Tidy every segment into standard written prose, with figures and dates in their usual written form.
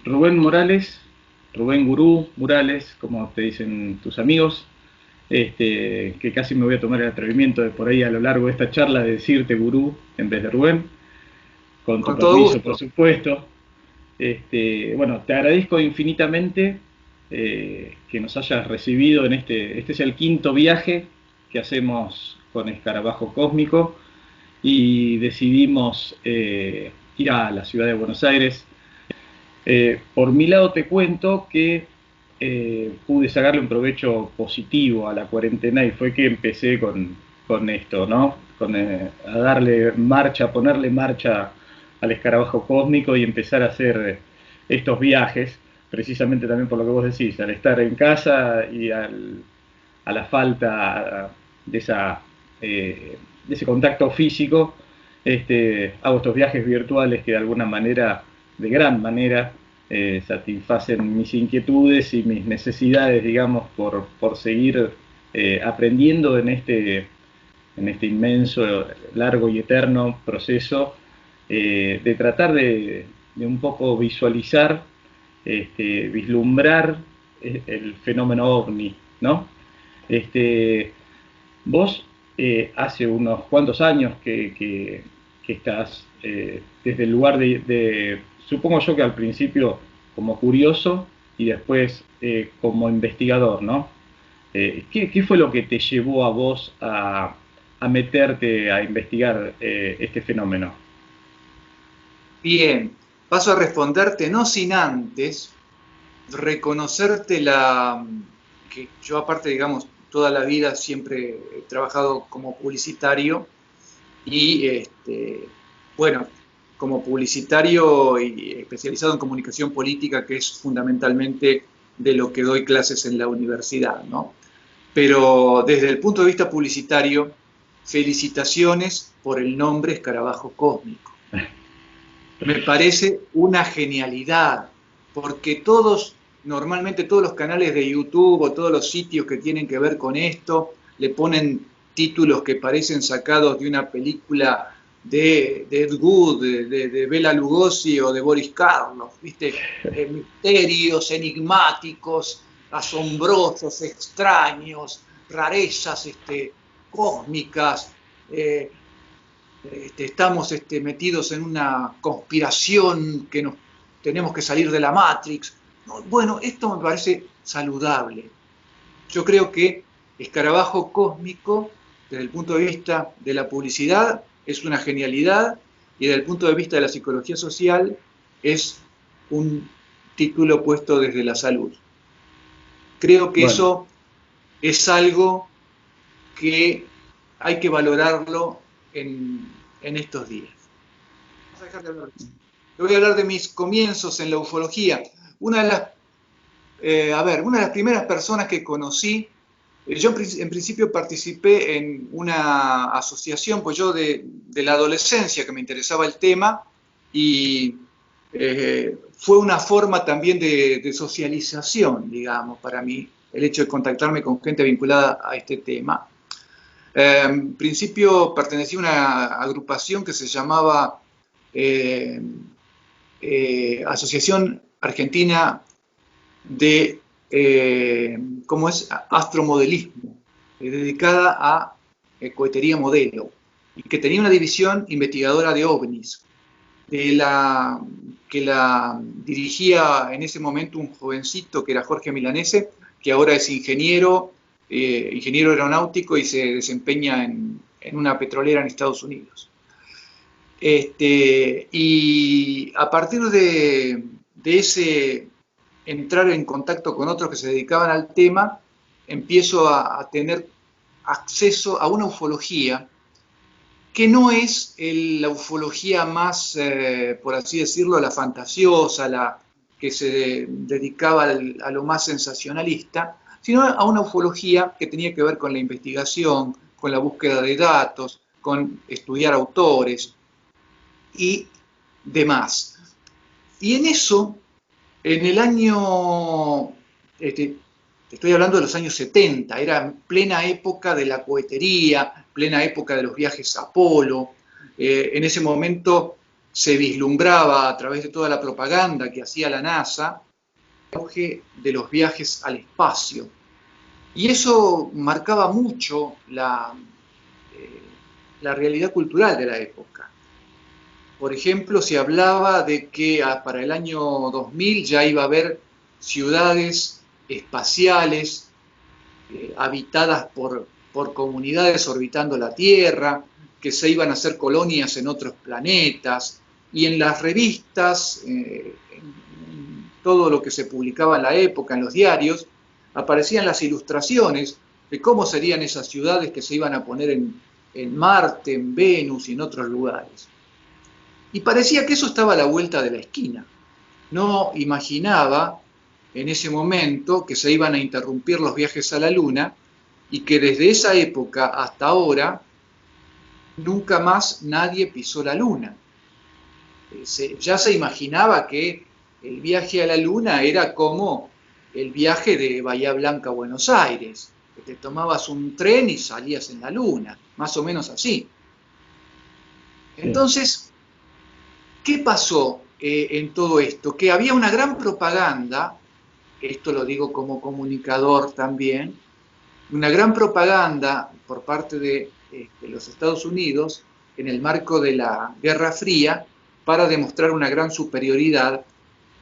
Rubén Morales, Rubén Gurú Morales, como te dicen tus amigos, que casi me voy a tomar el atrevimiento de por ahí a lo largo de esta charla de decirte Gurú en vez de Rubén, con tu Con todo permiso, por gusto. supuesto. Bueno, te agradezco infinitamente que nos hayas recibido en este es el quinto viaje que hacemos con Escarabajo Cósmico y decidimos ir a la ciudad de Buenos Aires. Por mi lado te cuento que pude sacarle un provecho positivo a la cuarentena y fue que empecé con esto, ¿no? A darle marcha, a ponerle marcha al escarabajo cósmico y empezar a hacer estos viajes, precisamente también por lo que vos decís, al estar en casa y a la falta de, de ese contacto físico, hago estos viajes virtuales que de alguna manera, de gran manera, satisfacen mis inquietudes y mis necesidades, digamos, por seguir aprendiendo en este inmenso, largo y eterno proceso de tratar de un poco visualizar, vislumbrar el fenómeno ovni, ¿no? Este, vos hace unos cuantos años que estás desde el lugar supongo yo que al principio como curioso y después como investigador, ¿no? ¿Qué fue lo que te llevó a vos a meterte a investigar este fenómeno? Bien, paso a responderte no sin antes reconocerte que yo aparte, digamos, toda la vida siempre he trabajado como publicitario y, bueno, como publicitario y especializado en comunicación política, que es fundamentalmente de lo que doy clases en la universidad, ¿no? Pero desde el punto de vista publicitario, felicitaciones por el nombre Escarabajo Cósmico. Me parece una genialidad, porque normalmente todos los canales de YouTube o todos los sitios que tienen que ver con esto, le ponen títulos que parecen sacados de una película de Ed Wood, de Bela Lugosi o de Boris Karloff, ¿viste? Misterios enigmáticos, asombrosos, extraños, rarezas cósmicas, eh, estamos metidos en una conspiración que nos tenemos que salir de la Matrix. No, bueno, esto me parece saludable. Yo creo que Escarabajo Cósmico, desde el punto de vista de la publicidad, es una genialidad y desde el punto de vista de la psicología social es un título puesto desde la salud. Creo que Bueno, eso es algo que hay que valorarlo en estos días. Vamos a dejar de hablar de eso. Te voy a hablar de mis comienzos en la ufología. Una de las, una de las primeras personas que conocí, yo en principio participé en una asociación, pues yo de la adolescencia que me interesaba el tema y fue una forma también de socialización, digamos, para mí, el hecho de contactarme con gente vinculada a este tema. En principio pertenecía a una agrupación que se llamaba eh, Asociación Argentina de, ¿cómo es? Astromodelismo, dedicada a cohetería modelo, y que tenía una división investigadora de ovnis, de que la dirigía en ese momento un jovencito que era Jorge Milanese, que ahora es ingeniero, ingeniero aeronáutico y se desempeña en una petrolera en Estados Unidos. Y a partir de ese entrar en contacto con otros que se dedicaban al tema, empiezo a tener acceso a una ufología que no es la ufología más, por así decirlo, la fantasiosa, la que se dedicaba a lo más sensacionalista, sino a una ufología que tenía que ver con la investigación, con la búsqueda de datos, con estudiar autores y demás. Y en eso, en el año, estoy hablando de los años 70, era plena época de la cohetería, plena época de los viajes Apolo. En ese momento se vislumbraba a través de toda la propaganda que hacía la NASA, el auge de los viajes al espacio. Y eso marcaba mucho la realidad cultural de la época. Por ejemplo, se hablaba de que para el año 2000 ya iba a haber ciudades espaciales habitadas por comunidades orbitando la Tierra, que se iban a hacer colonias en otros planetas, y en las revistas, en todo lo que se publicaba en la época, en los diarios, aparecían las ilustraciones de cómo serían esas ciudades que se iban a poner en Marte, en Venus y en otros lugares. Y parecía que eso estaba a la vuelta de la esquina. No imaginaba en ese momento que se iban a interrumpir los viajes a la Luna y que desde esa época hasta ahora nunca más nadie pisó la Luna. Ya se imaginaba que el viaje a la Luna era como el viaje de Bahía Blanca a Buenos Aires, que te tomabas un tren y salías en la Luna, más o menos así. Entonces, ¿qué pasó en todo esto? Que había una gran propaganda, esto lo digo como comunicador también, una gran propaganda por parte de los Estados Unidos en el marco de la Guerra Fría para demostrar una gran superioridad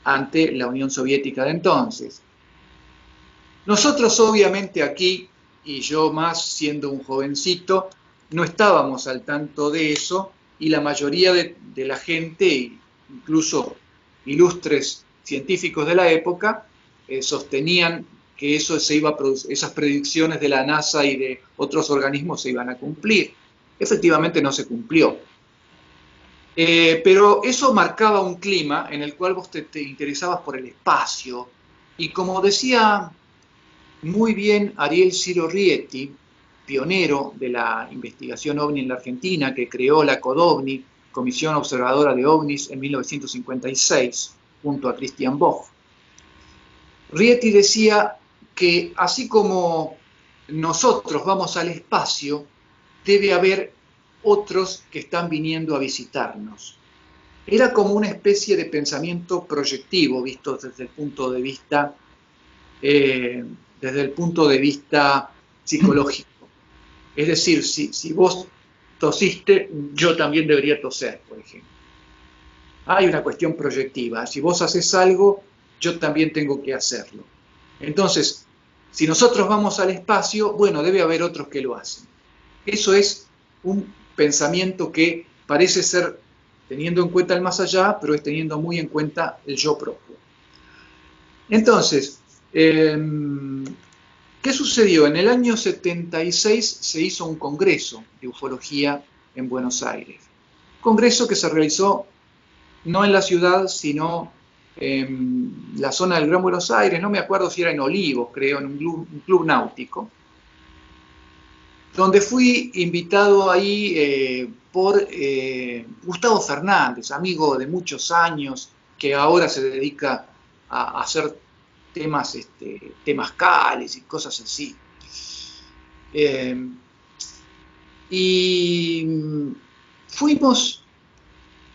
ante la Unión Soviética de entonces. Nosotros obviamente aquí, y yo más siendo un jovencito, no estábamos al tanto de eso, y la mayoría de la gente, incluso ilustres científicos de la época, sostenían que eso se iba a esas predicciones de la NASA y de otros organismos se iban a cumplir. Efectivamente no se cumplió. Pero eso marcaba un clima en el cual vos te interesabas por el espacio, y como decía muy bien Ariel Ciro Rieti, pionero de la investigación OVNI en la Argentina, que creó la CODOVNI, Comisión Observadora de OVNIs, en 1956, junto a Christian Boch. Rieti decía que así como nosotros vamos al espacio, debe haber otros que están viniendo a visitarnos. Era como una especie de pensamiento proyectivo, visto desde el punto de vista psicológico. Es decir, si vos tosiste, yo también debería toser, por ejemplo. Hay una cuestión proyectiva. Si vos haces algo, yo también tengo que hacerlo. Entonces, si nosotros vamos al espacio, bueno, debe haber otros que lo hacen. Eso es un pensamiento que parece ser teniendo en cuenta el más allá, pero es teniendo muy en cuenta el yo propio. Entonces, ¿qué sucedió? En el año 76 se hizo un congreso de ufología en Buenos Aires. Congreso que se realizó no en la ciudad, sino en la zona del Gran Buenos Aires, no me acuerdo si era en Olivos, creo, en un club náutico, donde fui invitado ahí por Gustavo Fernández, amigo de muchos años, que ahora se dedica a hacer temazcales y cosas así. Y fuimos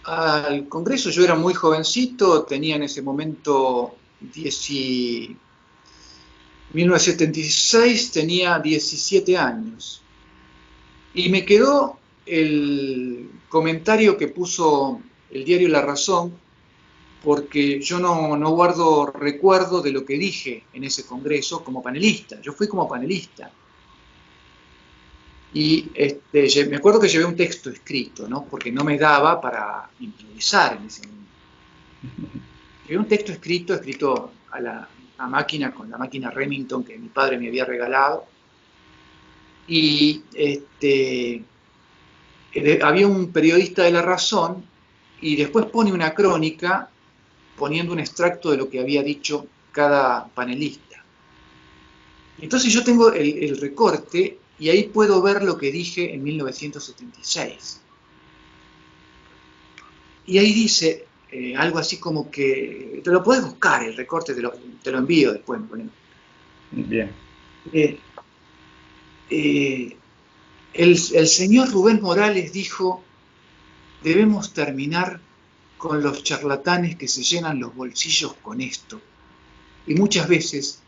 al congreso, yo era muy jovencito, tenía en ese momento 1976, tenía 17 años. Y me quedó el comentario que puso el diario La Razón, porque yo no guardo recuerdo de lo que dije en ese congreso como panelista. Yo fui como panelista. Y me acuerdo que llevé un texto escrito, ¿no? Porque no me daba para improvisar en ese momento. Llevé un texto escrito a máquina, con la máquina Remington que mi padre me había regalado. Y había un periodista de La Razón y después pone una crónica poniendo un extracto de lo que había dicho cada panelista. Entonces yo tengo el recorte y ahí puedo ver lo que dije en 1976. Y ahí dice algo así como que, te lo puedes buscar, el recorte, te lo envío después. Bien. El señor Rubén Morales dijo, debemos terminar con los charlatanes que se llenan los bolsillos con esto. Y muchas veces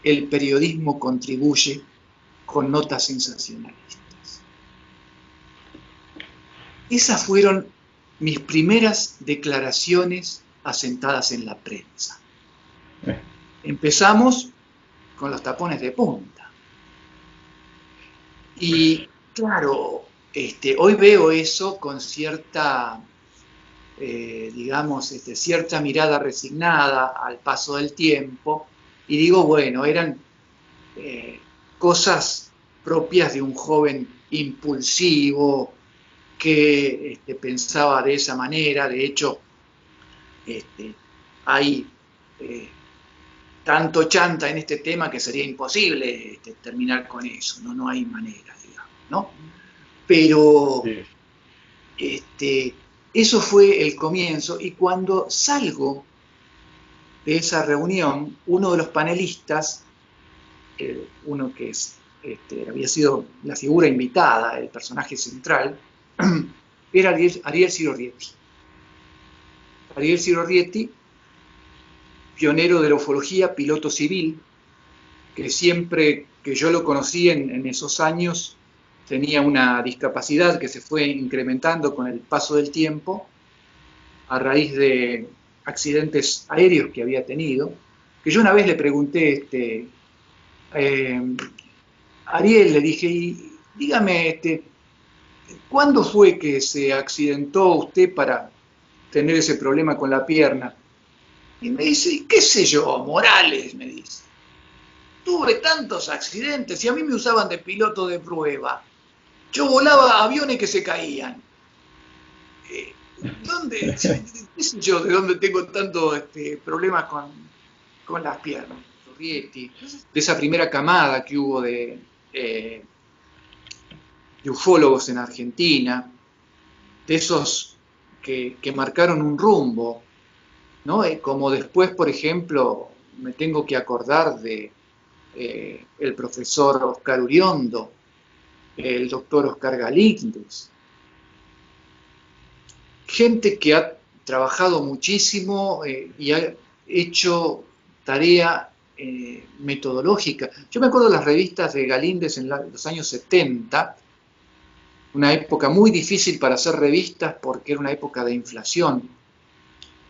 el periodismo contribuye con notas sensacionalistas. Esas fueron mis primeras declaraciones asentadas en la prensa. Empezamos con los tapones de punta. Y claro, hoy veo eso con cierta, digamos, cierta mirada resignada al paso del tiempo, y digo, bueno, eran cosas propias de un joven impulsivo que pensaba de esa manera. De hecho, hay tanto chanta en este tema que sería imposible terminar con eso, no hay manera, digamos, ¿no? Pero eso fue el comienzo, y cuando salgo de esa reunión, uno de los panelistas, uno que había sido la figura invitada, el personaje central, era Ariel Ciro Rieti. Ariel Ciro Rieti, pionero de la ufología, piloto civil, que siempre que yo lo conocí en esos años tenía una discapacidad que se fue incrementando con el paso del tiempo a raíz de accidentes aéreos que había tenido, que yo una vez le pregunté, Ariel, le dije, y dígame, ¿cuándo fue que se accidentó usted para tener ese problema con la pierna? Y me dice, qué sé yo, Morales, me dice. Tuve tantos accidentes y a mí me usaban de piloto de prueba. Yo volaba aviones que se caían. ¿Dónde? ¿Qué sé yo de dónde tengo tantos problemas con las piernas? De esa primera camada que hubo de ufólogos en Argentina, de esos que marcaron un rumbo, ¿no? Como después, por ejemplo, me tengo que acordar de el profesor Oscar Uriondo, el doctor Oscar Galíndez, gente que ha trabajado muchísimo y ha hecho tarea metodológica. Yo me acuerdo de las revistas de Galíndez en los años 70, una época muy difícil para hacer revistas porque era una época de inflación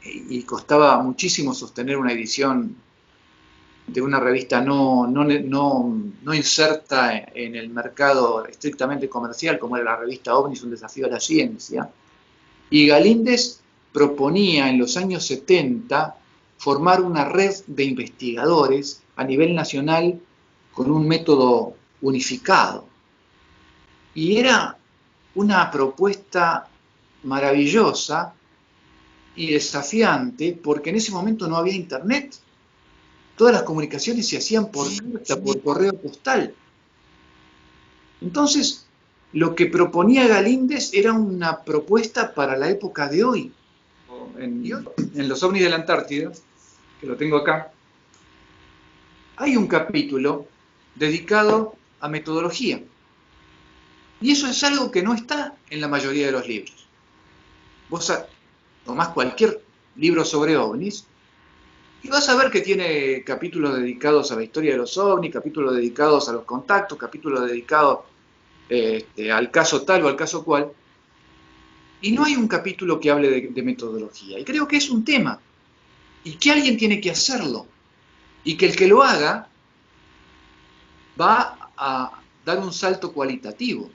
y costaba muchísimo sostener una edición de una revista no inserta en el mercado estrictamente comercial, como era la revista OVNIS, un desafío a la ciencia. Y Galíndez proponía en los años 70 formar una red de investigadores a nivel nacional con un método unificado. Y era una propuesta maravillosa y desafiante, porque en ese momento no había internet. Todas las comunicaciones se hacían por carta, por correo postal. Entonces, lo que proponía Galíndez era una propuesta para la época de hoy. En los ovnis de la Antártida, que lo tengo acá, hay un capítulo dedicado a metodología. Y eso es algo que no está en la mayoría de los libros. Vos tomás cualquier libro sobre ovnis y vas a ver que tiene capítulos dedicados a la historia de los ovnis, capítulos dedicados a los contactos, capítulos dedicados al caso tal o al caso cual. Y no hay un capítulo que hable de metodología. Y creo que es un tema. Y que alguien tiene que hacerlo. Y que el que lo haga va a dar un salto cualitativo.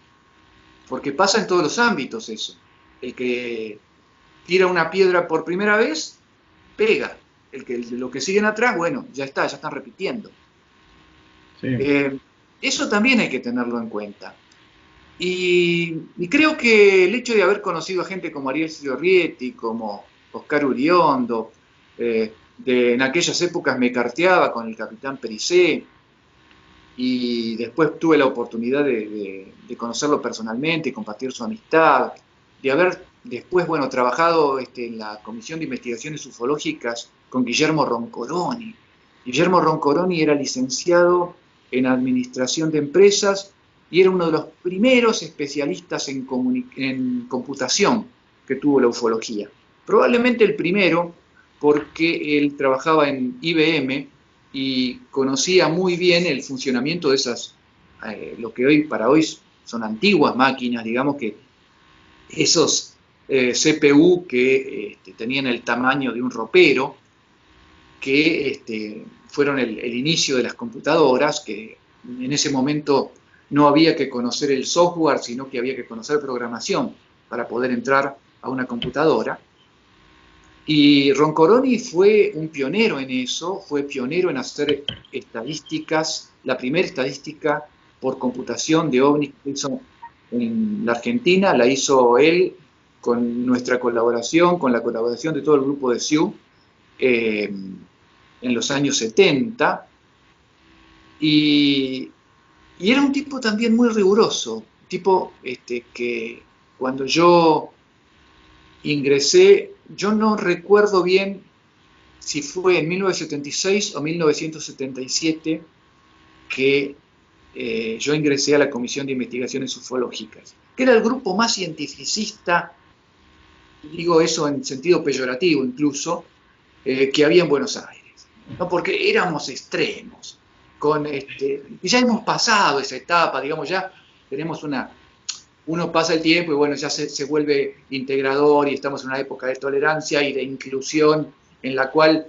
Porque pasa en todos los ámbitos eso. El que tira una piedra por primera vez, pega. Lo que siguen atrás, bueno, ya están repitiendo. Sí. Eso también hay que tenerlo en cuenta. Y creo que el hecho de haber conocido a gente como Ariel Ciro Rieti, como Oscar Uriondo, en aquellas épocas me carteaba con el capitán Pericé, y después tuve la oportunidad de conocerlo personalmente y compartir su amistad, de haber después, bueno, trabajado en la Comisión de Investigaciones Ufológicas con Guillermo Roncoroni. Guillermo Roncoroni era licenciado en Administración de Empresas y era uno de los primeros especialistas en computación que tuvo la ufología. Probablemente el primero, porque él trabajaba en IBM y conocía muy bien el funcionamiento de esas, lo que para hoy son antiguas máquinas, digamos que esos CPU que tenían el tamaño de un ropero, que fueron el inicio de las computadoras, que en ese momento no había que conocer el software, sino que había que conocer programación para poder entrar a una computadora. Y Roncoroni fue un pionero en eso, fue pionero en hacer estadísticas, la primera estadística por computación de ovnis que hizo en la Argentina, la hizo él con nuestra colaboración, con la colaboración de todo el grupo de SIU, en los años 70, y era un tipo también muy riguroso, tipo que cuando yo ingresé, yo no recuerdo bien si fue en 1976 o 1977 que yo ingresé a la Comisión de Investigaciones Ufológicas, que era el grupo más cientificista, digo eso en sentido peyorativo incluso, que había en Buenos Aires, ¿no? Porque éramos extremos, y ya hemos pasado esa etapa, digamos, ya tenemos uno pasa el tiempo y bueno, ya se vuelve integrador y estamos en una época de tolerancia y de inclusión en la cual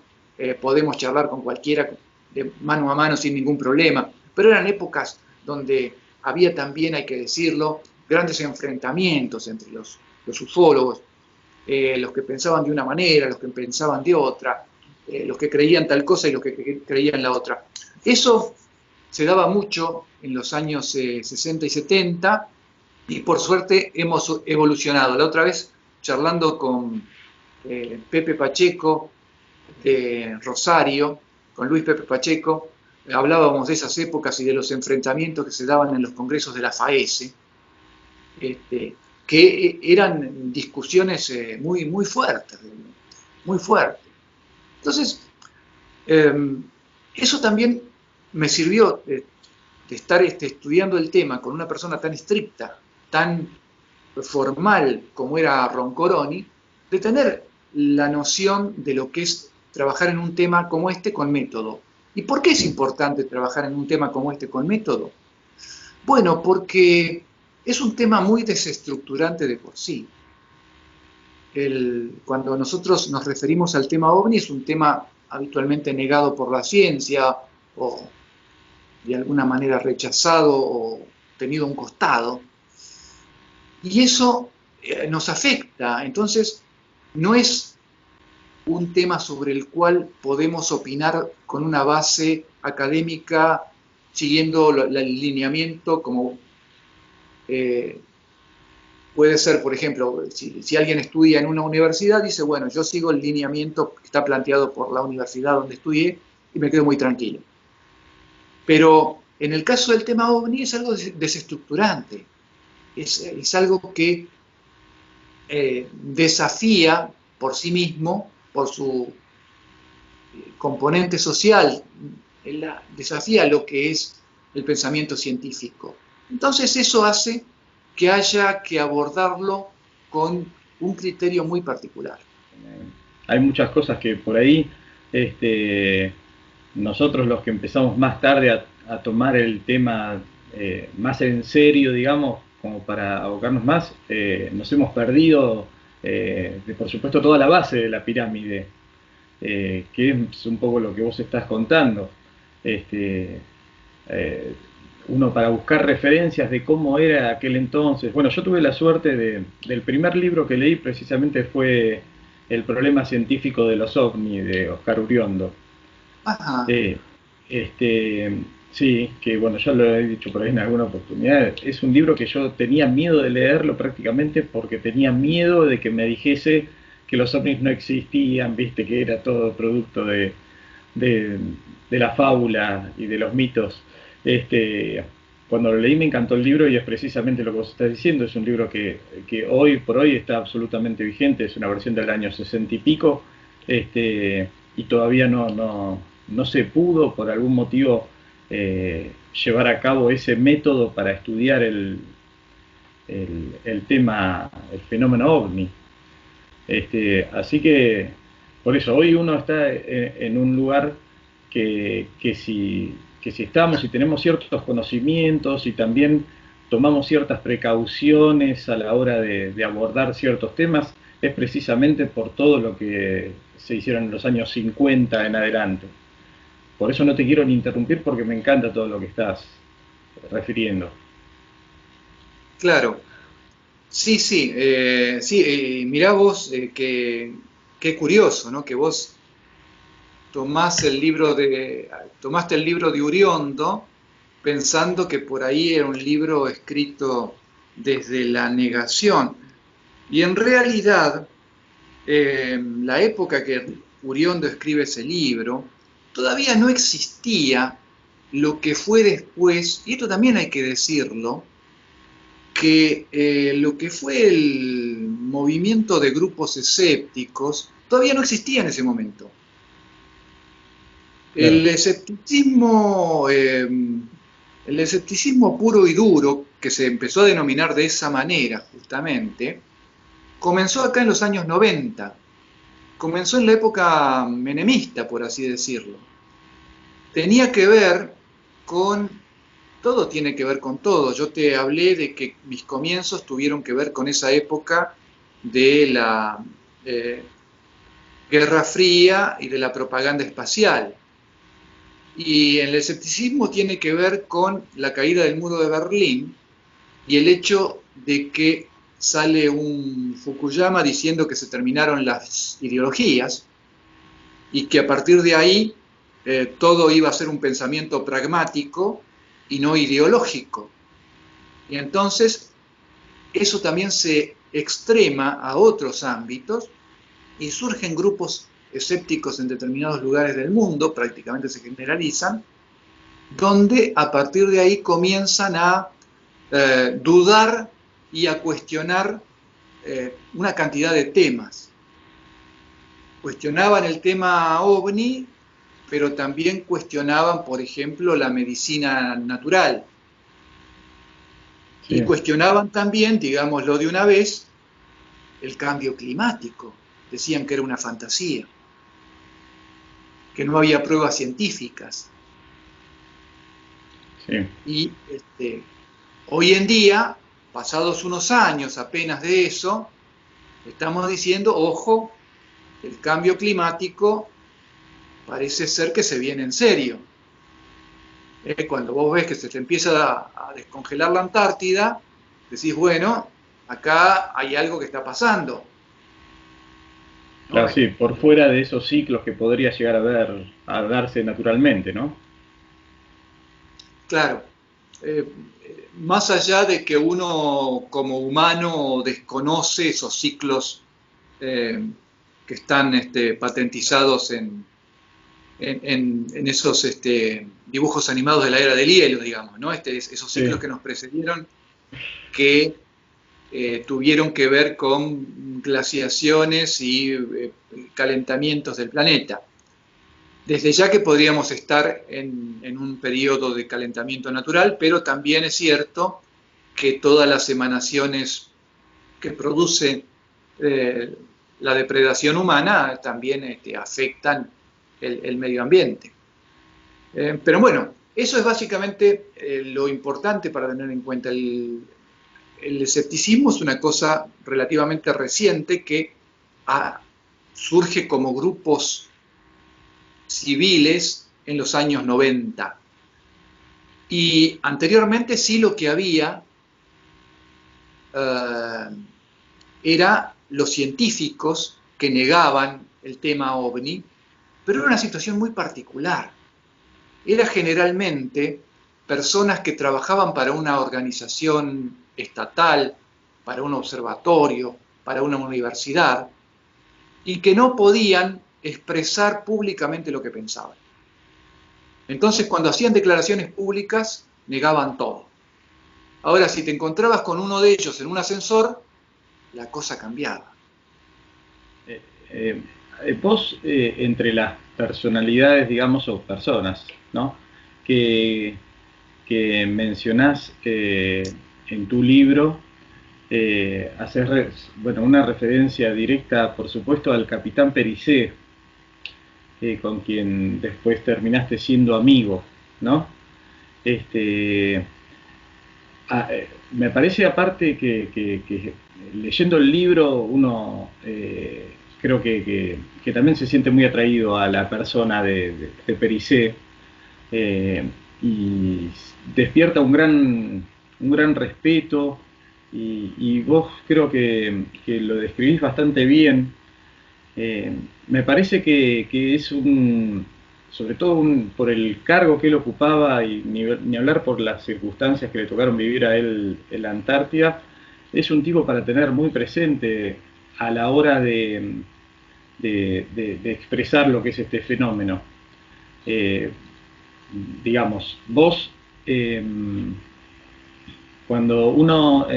podemos charlar con cualquiera de mano a mano sin ningún problema, pero eran épocas donde había también, hay que decirlo, grandes enfrentamientos entre los ufólogos, los que pensaban de una manera, los que pensaban de otra, los que creían tal cosa y los que creían la otra. Eso se daba mucho en los años 60 y 70 y por suerte hemos evolucionado. La otra vez, charlando con Pepe Pacheco de Rosario, con Luis Pepe Pacheco, hablábamos de esas épocas y de los enfrentamientos que se daban en los congresos de la FAESE, que eran discusiones muy fuertes, muy fuertes. Entonces, eso también me sirvió de estar estudiando el tema con una persona tan estricta, tan formal como era Roncoroni, de tener la noción de lo que es trabajar en un tema como este con método. ¿Y por qué es importante trabajar en un tema como este con método? Bueno, porque es un tema muy desestructurante de por sí. Cuando nosotros nos referimos al tema OVNI, es un tema habitualmente negado por la ciencia o de alguna manera rechazado o tenido a un costado. Y eso nos afecta. Entonces, no es un tema sobre el cual podemos opinar con una base académica siguiendo el lineamiento como puede ser, por ejemplo, si alguien estudia en una universidad, dice, bueno, yo sigo el lineamiento que está planteado por la universidad donde estudié y me quedo muy tranquilo. Pero en el caso del tema OVNI es algo desestructurante, es algo que desafía por sí mismo, por su componente social, desafía lo que es el pensamiento científico. Entonces eso hace que haya que abordarlo con un criterio muy particular. Hay muchas cosas que por ahí nosotros los que empezamos más tarde a tomar el tema más en serio, digamos, como para abocarnos más, nos hemos perdido, por supuesto, toda la base de la pirámide, que es un poco lo que vos estás contando. Uno para buscar referencias de cómo era aquel entonces. Bueno, yo tuve la suerte del primer libro que leí precisamente fue El problema científico de los ovnis, de Oscar Uriondo. Ajá. Sí, que bueno, ya lo he dicho por ahí en alguna oportunidad, es un libro que yo tenía miedo de leerlo prácticamente porque tenía miedo de que me dijese que los ovnis no existían, viste, que era todo producto de la fábula y de los mitos. Cuando lo leí me encantó el libro y es precisamente lo que vos estás diciendo, es un libro que hoy por hoy está absolutamente vigente, es una versión del año 60 y pico, y todavía no se pudo por algún motivo llevar a cabo ese método para estudiar el tema, el fenómeno ovni. Así que, por eso, hoy uno está en un lugar que si estamos y tenemos ciertos conocimientos y también tomamos ciertas precauciones a la hora de abordar ciertos temas, es precisamente por todo lo que se hicieron en los años 50 en adelante. Por eso no te quiero ni interrumpir porque me encanta todo lo que estás refiriendo. Claro, sí, sí, sí, mirá vos, qué curioso, ¿no? Que vos tomaste el libro de Uriondo pensando que por ahí era un libro escrito desde la negación. Y en realidad, la época que Uriondo escribe ese libro, todavía no existía lo que fue después, y esto también hay que decirlo, que lo que fue el movimiento de grupos escépticos todavía no existía en ese momento. Claro. El escepticismo puro y duro, que se empezó a denominar de esa manera justamente, comenzó acá en los años 90, comenzó en la época menemista, por así decirlo. Tenía que ver con, todo tiene que ver con todo. Yo te hablé de que mis comienzos tuvieron que ver con esa época de la Guerra Fría y de la propaganda espacial. Y el escepticismo tiene que ver con la caída del muro de Berlín y el hecho de que sale un Fukuyama diciendo que se terminaron las ideologías y que a partir de ahí todo iba a ser un pensamiento pragmático y no ideológico. Y entonces eso también se extrema a otros ámbitos y surgen grupos escépticos en determinados lugares del mundo, prácticamente se generalizan, donde a partir de ahí comienzan a dudar y a cuestionar una cantidad de temas. Cuestionaban el tema ovni, pero también cuestionaban, por ejemplo, la medicina natural. Y Sí. cuestionaban también, digámoslo de una vez, el cambio climático. Decían que era una fantasía, que no había pruebas científicas. Sí. Y hoy en día, pasados unos años apenas de eso, estamos diciendo, ojo, el cambio climático parece ser que se viene en serio. Cuando vos ves que se te empieza a descongelar la Antártida, decís, bueno, acá hay algo que está pasando, ¿no? Claro, sí, por fuera de esos ciclos que podría llegar a darse naturalmente, ¿no? Claro, más allá de que uno como humano desconoce esos ciclos que están patentizados en esos dibujos animados de la era del hielo, digamos, ¿no? Esos Sí, ciclos que nos precedieron que tuvieron que ver con glaciaciones y calentamientos del planeta. Desde ya que podríamos estar en un periodo de calentamiento natural, pero también es cierto que todas las emanaciones que produce eh, la depredación humana también afectan el medio ambiente. Pero bueno, eso es básicamente lo importante para tener en cuenta. El escepticismo es una cosa relativamente reciente que surge como grupos civiles en los años 90. Y anteriormente sí lo que había eh, era los científicos que negaban el tema ovni, pero era una situación muy particular. Era generalmente personas que trabajaban para una organización estatal, para un observatorio, para una universidad, y que no podían expresar públicamente lo que pensaban. Entonces, cuando hacían declaraciones públicas, negaban todo. Ahora, si te encontrabas con uno de ellos en un ascensor, la cosa cambiaba. Eh, eh, vos, entre las personalidades, digamos, o personas, ¿no? Que, que mencionás en tu libro, hacer bueno, una referencia directa, por supuesto, al capitán Pericé, con quien después terminaste siendo amigo, ¿no? Este, Me parece aparte que leyendo el libro uno creo que también se siente muy atraído a la persona de Pericé, eh, y despierta un gran respeto, y vos creo que lo describís bastante bien. Me parece que es sobre todo por el cargo que él ocupaba, y ni hablar por las circunstancias que le tocaron vivir a él en la Antártida, es un tipo para tener muy presente a la hora de expresar lo que es este fenómeno. Eh, digamos, vos, cuando uno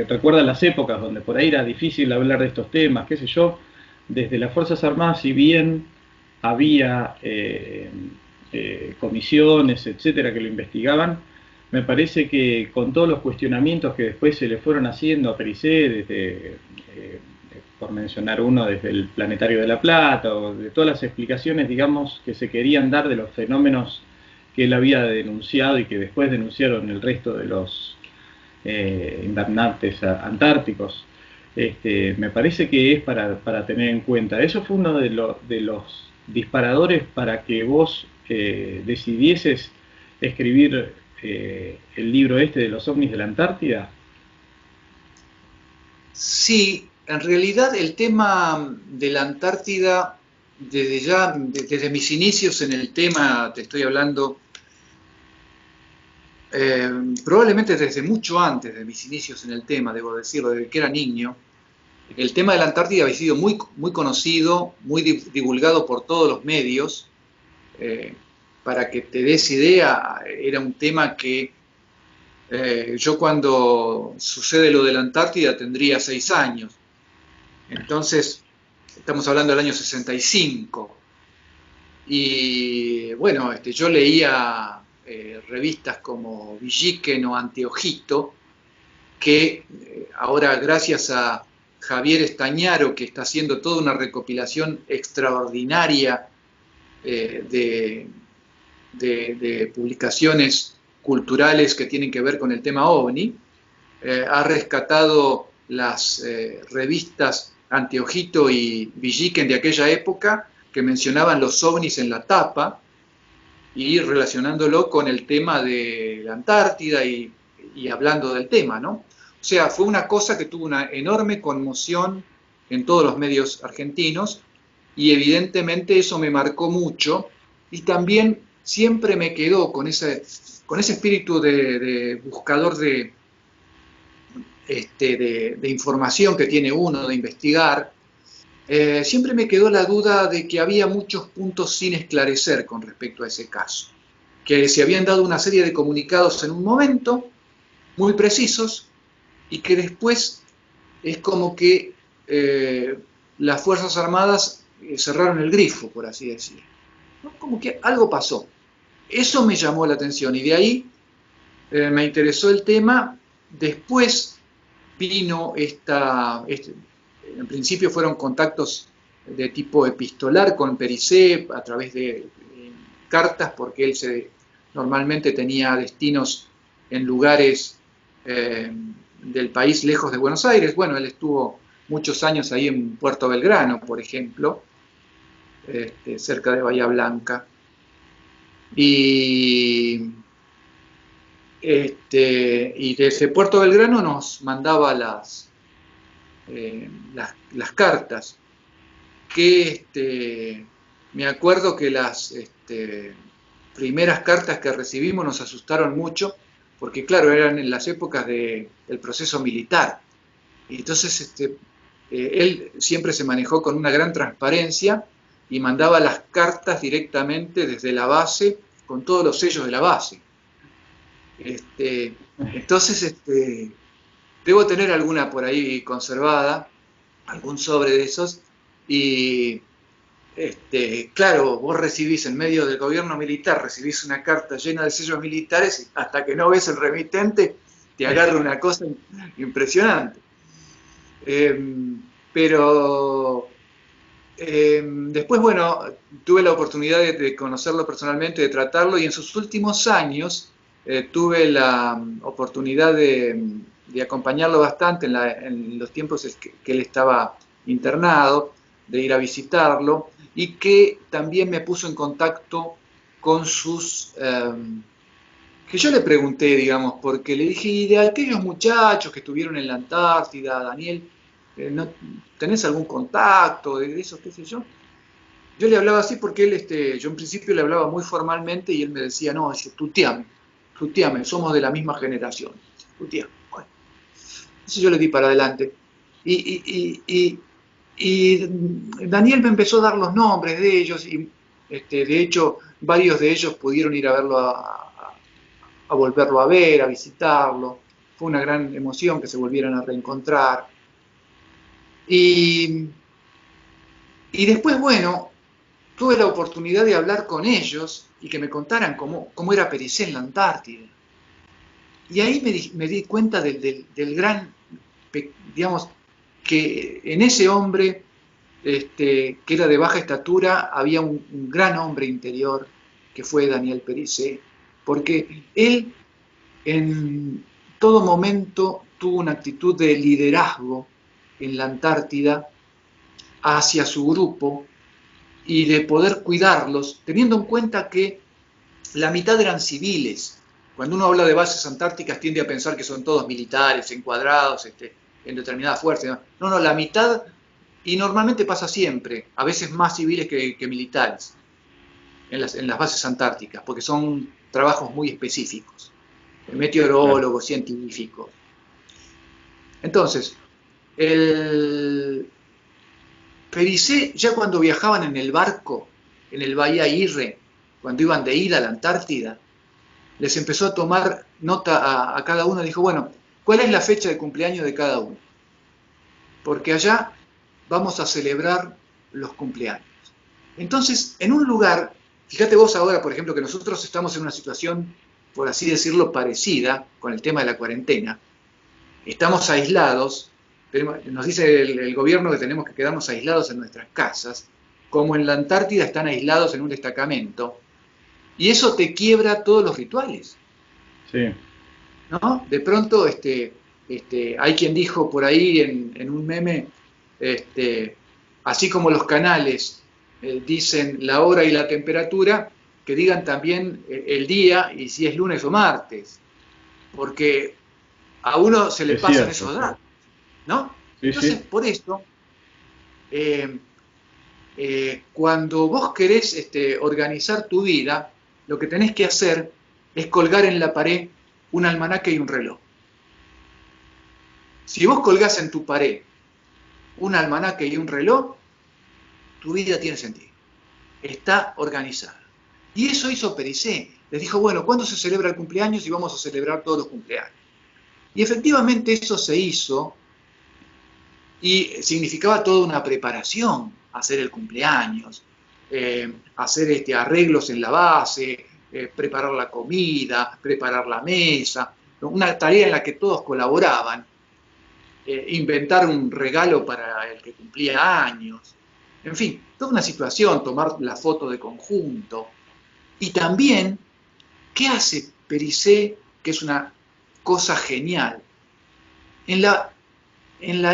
recuerda las épocas donde por ahí era difícil hablar de estos temas, qué sé yo, desde las Fuerzas Armadas, si bien había comisiones, etcétera, que lo investigaban, me parece que con todos los cuestionamientos que después se le fueron haciendo a Pericé, por mencionar uno, desde el Planetario de La Plata, o de todas las explicaciones, digamos, que se querían dar de los fenómenos que él había denunciado y que después denunciaron el resto de los invernantes antárticos, me parece que es para tener en cuenta. Eso fue uno de los disparadores para que vos decidieses escribir el libro este de los ovnis de la Antártida. Sí, en realidad el tema de la Antártida, desde mis inicios en el tema, te estoy hablando, probablemente desde mucho antes de mis inicios en el tema, debo decirlo, desde que era niño, el tema de la Antártida había sido muy, muy conocido, muy divulgado por todos los medios. Para que te des idea, era un tema que yo cuando sucede lo de la Antártida tendría 6 años. Entonces, estamos hablando del año 65. Y bueno, yo leía revistas como Villiquen o Anteojito, que ahora gracias a Javier Estañaro, que está haciendo toda una recopilación extraordinaria de publicaciones culturales que tienen que ver con el tema OVNI, ha rescatado las revistas Anteojito y Villiquen de aquella época que mencionaban los ovnis en la tapa y relacionándolo con el tema de la Antártida y hablando del tema, ¿no? O sea, fue una cosa que tuvo una enorme conmoción en todos los medios argentinos y evidentemente eso me marcó mucho y también siempre me quedó con ese espíritu de buscador de información que tiene uno, de investigar. Siempre me quedó la duda de que había muchos puntos sin esclarecer con respecto a ese caso, que se habían dado una serie de comunicados en un momento muy precisos y que después es como que las Fuerzas Armadas cerraron el grifo, por así decirlo, ¿no? Como que algo pasó. Eso me llamó la atención y de ahí me interesó el tema. Después vino en principio fueron contactos de tipo epistolar con Pericé a través de cartas, porque él normalmente tenía destinos en lugares del país lejos de Buenos Aires. Bueno, él estuvo muchos años ahí en Puerto Belgrano, por ejemplo, cerca de Bahía Blanca. Y desde Puerto Belgrano nos mandaba las cartas, que me acuerdo que las primeras cartas que recibimos nos asustaron mucho, porque claro, eran en las épocas del proceso militar. Y entonces él siempre se manejó con una gran transparencia y mandaba las cartas directamente desde la base, con todos los sellos de la base. Entonces, debo tener alguna por ahí conservada, algún sobre de esos, y claro, vos recibís en medio del gobierno militar, recibís una carta llena de sellos militares, hasta que no ves el remitente, te agarra una cosa impresionante. Pero después, bueno, tuve la oportunidad de conocerlo personalmente, de tratarlo, y en sus últimos años tuve la oportunidad de acompañarlo bastante en los tiempos que él estaba internado, de ir a visitarlo, y que también me puso en contacto con sus... que yo le pregunté, digamos, porque le dije, y de aquellos muchachos que estuvieron en la Antártida, Daniel, ¿no tenés algún contacto de eso, qué sé yo? Yo le hablaba así porque él, yo en principio le hablaba muy formalmente y él me decía, no, tuteame, somos de la misma generación, tuteame. Bueno, entonces yo le di para adelante. Y, y, y, y Daniel me empezó a dar los nombres de ellos y de hecho varios de ellos pudieron ir a verlo, a volverlo a ver, a visitarlo. Fue una gran emoción que se volvieran a reencontrar. Y, y después, bueno, tuve la oportunidad de hablar con ellos y que me contaran cómo era Pericé en la Antártida. Y ahí me di cuenta del gran, digamos, que en ese hombre, que era de baja estatura, había un gran hombre interior, que fue Daniel Pericé, porque él en todo momento tuvo una actitud de liderazgo en la Antártida hacia su grupo y de poder cuidarlos, teniendo en cuenta que la mitad eran civiles. Cuando uno habla de bases antárticas tiende a pensar que son todos militares, encuadrados, en determinadas fuerzas. No, no, la mitad, y normalmente pasa siempre, a veces más civiles que militares, en las bases antárticas, porque son trabajos muy específicos, Claro. meteorólogos, científicos. Entonces, el Pericé, ya cuando viajaban en el barco, en el Bahía Irre, cuando iban de ida a la Antártida, les empezó a tomar nota a cada uno, dijo, bueno, ¿cuál es la fecha de cumpleaños de cada uno? Porque allá vamos a celebrar los cumpleaños. Entonces, en un lugar, fíjate vos ahora, por ejemplo, que nosotros estamos en una situación, por así decirlo, parecida con el tema de la cuarentena, estamos aislados, nos dice el gobierno que tenemos que quedarnos aislados en nuestras casas, como en la Antártida están aislados en un destacamento, y eso te quiebra todos los rituales, Sí. ¿no? De pronto, hay quien dijo por ahí en un meme, así como los canales dicen la hora y la temperatura, que digan también el día y si es lunes o martes, porque a uno se le Es pasan cierto, esos sí. datos, ¿no? Sí, Entonces, sí. por eso, eh, cuando vos querés organizar tu vida, lo que tenés que hacer es colgar en la pared un almanaque y un reloj. Si vos colgás en tu pared un almanaque y un reloj, tu vida tiene sentido. Está organizada. Y eso hizo Pericé. Les dijo, bueno, ¿cuándo se celebra el cumpleaños? Y vamos a celebrar todos los cumpleaños. Y efectivamente eso se hizo y significaba toda una preparación, hacer el cumpleaños, hacer arreglos en la base, preparar la comida, preparar la mesa, una tarea en la que todos colaboraban, inventar un regalo para el que cumplía años, en fin, toda una situación, tomar la foto de conjunto. Y también, ¿qué hace Pericé, que es una cosa genial? En la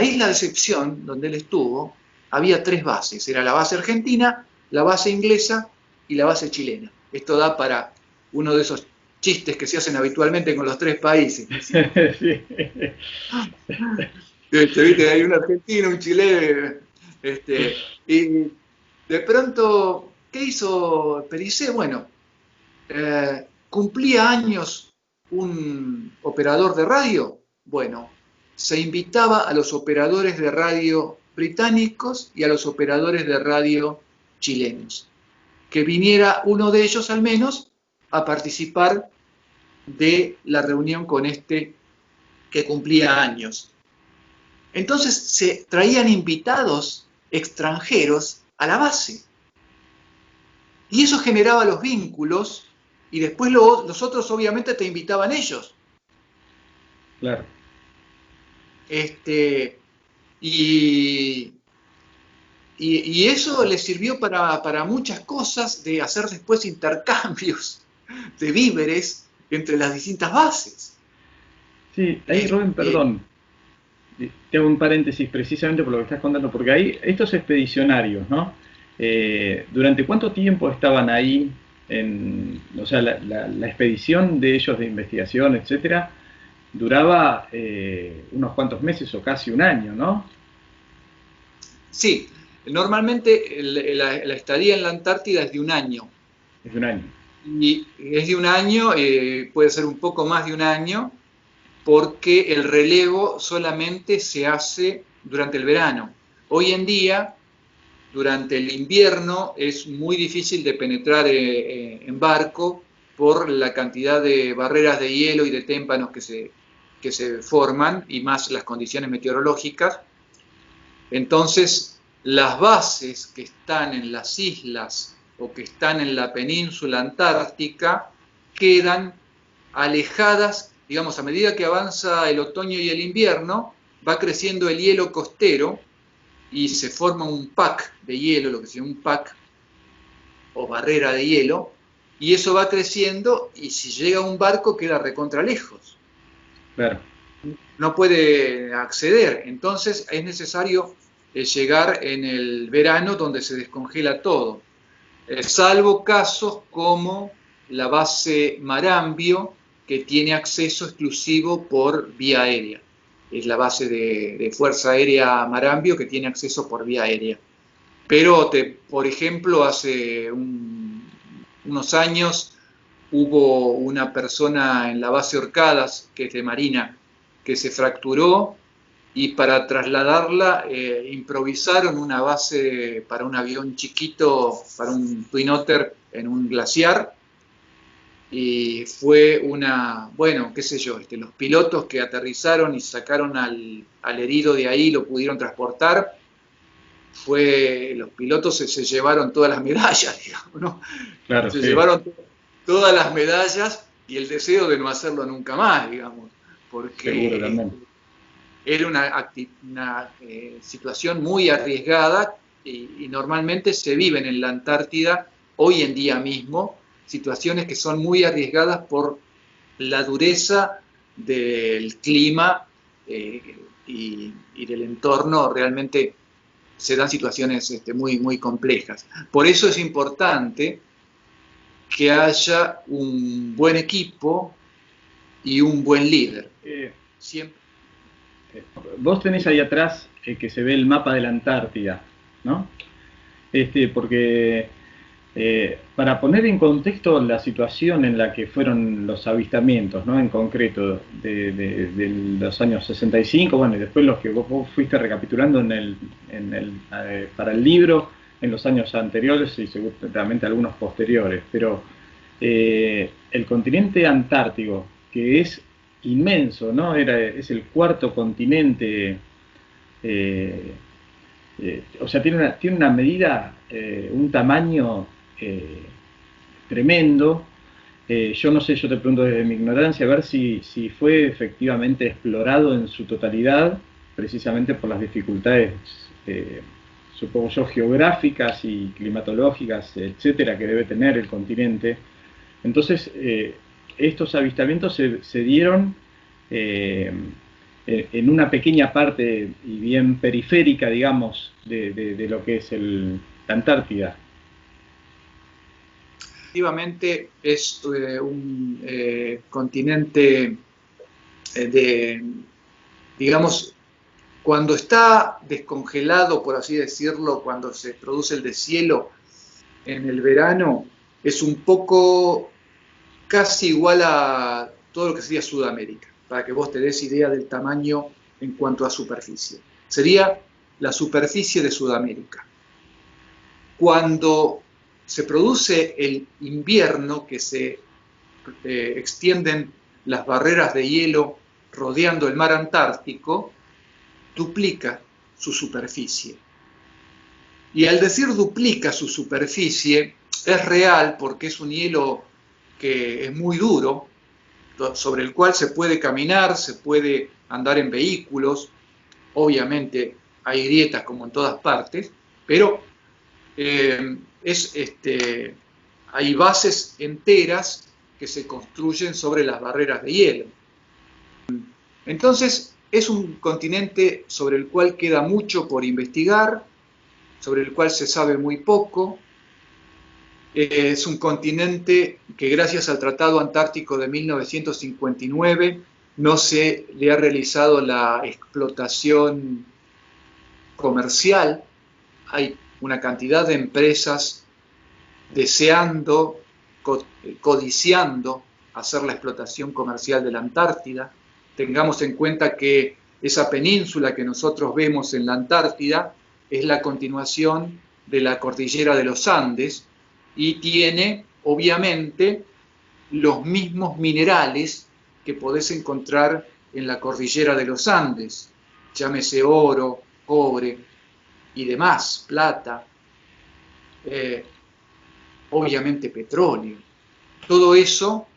isla de Excepción, donde él estuvo, había 3 bases. Era la base argentina, la base inglesa y la base chilena. Esto da para uno de esos chistes que se hacen habitualmente con los 3 países. Sí. ¿Viste? Hay un argentino, un chileno. Y de pronto, ¿qué hizo Pericé? Bueno, cumplía años un operador de radio. Bueno, se invitaba a los operadores de radio británicos y a los operadores de radio chilenos. Que viniera uno de ellos al menos a participar de la reunión con que cumplía años. Entonces se traían invitados extranjeros a la base. Y eso generaba los vínculos y después los otros obviamente te invitaban ellos. Claro. Este, y, y eso le sirvió para muchas cosas, de hacer después intercambios de víveres entre las distintas bases. Sí, ahí Rubén, Este, perdón, te hago un paréntesis precisamente por lo que estás contando, porque ahí estos expedicionarios, ¿no? ¿Durante cuánto tiempo estaban ahí? O sea, la expedición de ellos de investigación, etcétera, duraba unos cuantos meses o casi un año, ¿no? sí, normalmente la estadía en la Antártida es de un año. Es de un año. Y es de un año, puede ser un poco más de un año, porque el relevo solamente se hace durante el verano. Hoy en día, durante el invierno, es muy difícil de penetrar en barco por la cantidad de barreras de hielo y de témpanos que se forman, y más las condiciones meteorológicas. Entonces, las bases que están en las islas o que están en la península antártica quedan alejadas, digamos, a medida que avanza el otoño y el invierno, va creciendo el hielo costero y se forma un pack de hielo, lo que se llama un pack o barrera de hielo, y eso va creciendo, y si llega un barco queda recontra lejos. Claro. No puede acceder. Entonces es necesario llegar en el verano, donde se descongela todo. Salvo casos como la base Marambio, que tiene acceso exclusivo por vía aérea. Es la base de Fuerza Aérea Marambio, que tiene acceso por vía aérea. Pero, por ejemplo, hace unos años hubo una persona en la base Orcadas, que es de Marina, que se fracturó, y para trasladarla improvisaron una base para un avión chiquito, para un Twin Otter en un glaciar, y fue bueno, qué sé yo, los pilotos que aterrizaron y sacaron al herido de ahí, lo pudieron transportar. Los pilotos se llevaron todas las medallas, digamos, ¿no? Claro, Se sí, llevaron todas las medallas y el deseo de no hacerlo nunca más, digamos, seguro porque también. era una situación muy arriesgada, y normalmente se viven en la Antártida hoy en día mismo situaciones que son muy arriesgadas por la dureza del clima y del entorno. Realmente se dan situaciones muy, muy complejas. Por eso es importante que haya un buen equipo y un buen líder. Eh, Siempre. Vos tenés ahí atrás que se ve el mapa de la Antártida, ¿no? Porque para poner en contexto la situación en la que fueron los avistamientos, ¿no? En concreto, de los años 65, bueno, y después los que vos fuiste recapitulando para el libro en los años anteriores y seguramente algunos posteriores, pero el continente antártico, que es inmenso, ¿no? Es el cuarto continente, eh, o sea, tiene una medida, un tamaño eh, tremendo. Yo no sé, yo te pregunto desde mi ignorancia, a ver si fue efectivamente explorado en su totalidad, precisamente por las dificultades, supongo yo, geográficas y climatológicas, etcétera, que debe tener el continente. Entonces, estos avistamientos se dieron eh, en una pequeña parte y bien periférica, digamos, de lo que es la Antártida. Efectivamente es un continente de, digamos, cuando está descongelado, por así decirlo, cuando se produce el deshielo en el verano, es un poco casi igual a todo lo que sería Sudamérica, para que vos te des idea del tamaño en cuanto a superficie. Sería la superficie de Sudamérica. Cuando se produce el invierno, que se extienden las barreras de hielo rodeando el mar Antártico, duplica su superficie. Y al decir duplica su superficie, es real, porque es un hielo que es muy duro, sobre el cual se puede caminar, se puede andar en vehículos. Obviamente hay grietas como en todas partes, pero hay bases enteras que se construyen sobre las barreras de hielo. Entonces, es un continente sobre el cual queda mucho por investigar, sobre el cual se sabe muy poco. Es un continente que gracias al Tratado Antártico de 1959 no se le ha realizado la explotación comercial. Hay una cantidad de empresas deseando, codiciando hacer la explotación comercial de la Antártida. Tengamos en cuenta que esa península que nosotros vemos en la Antártida es la continuación de la cordillera de los Andes y tiene, obviamente, los mismos minerales que podés encontrar en la cordillera de los Andes, llámese oro, cobre y demás, plata, obviamente petróleo. Todo eso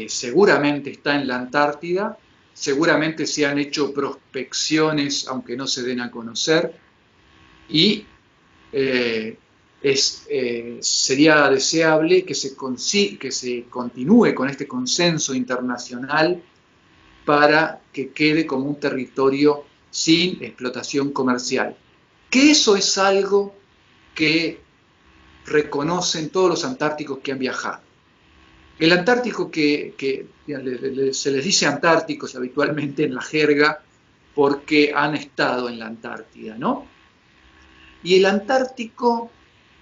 seguramente está en la Antártida, seguramente se han hecho prospecciones, aunque no se den a conocer, y sería deseable que se continúe con este consenso internacional para que quede como un territorio sin explotación comercial. Que eso es algo que reconocen todos los antárticos que han viajado. El antártico se les dice antárticos habitualmente en la jerga porque han estado en la Antártida, ¿no? Y el antártico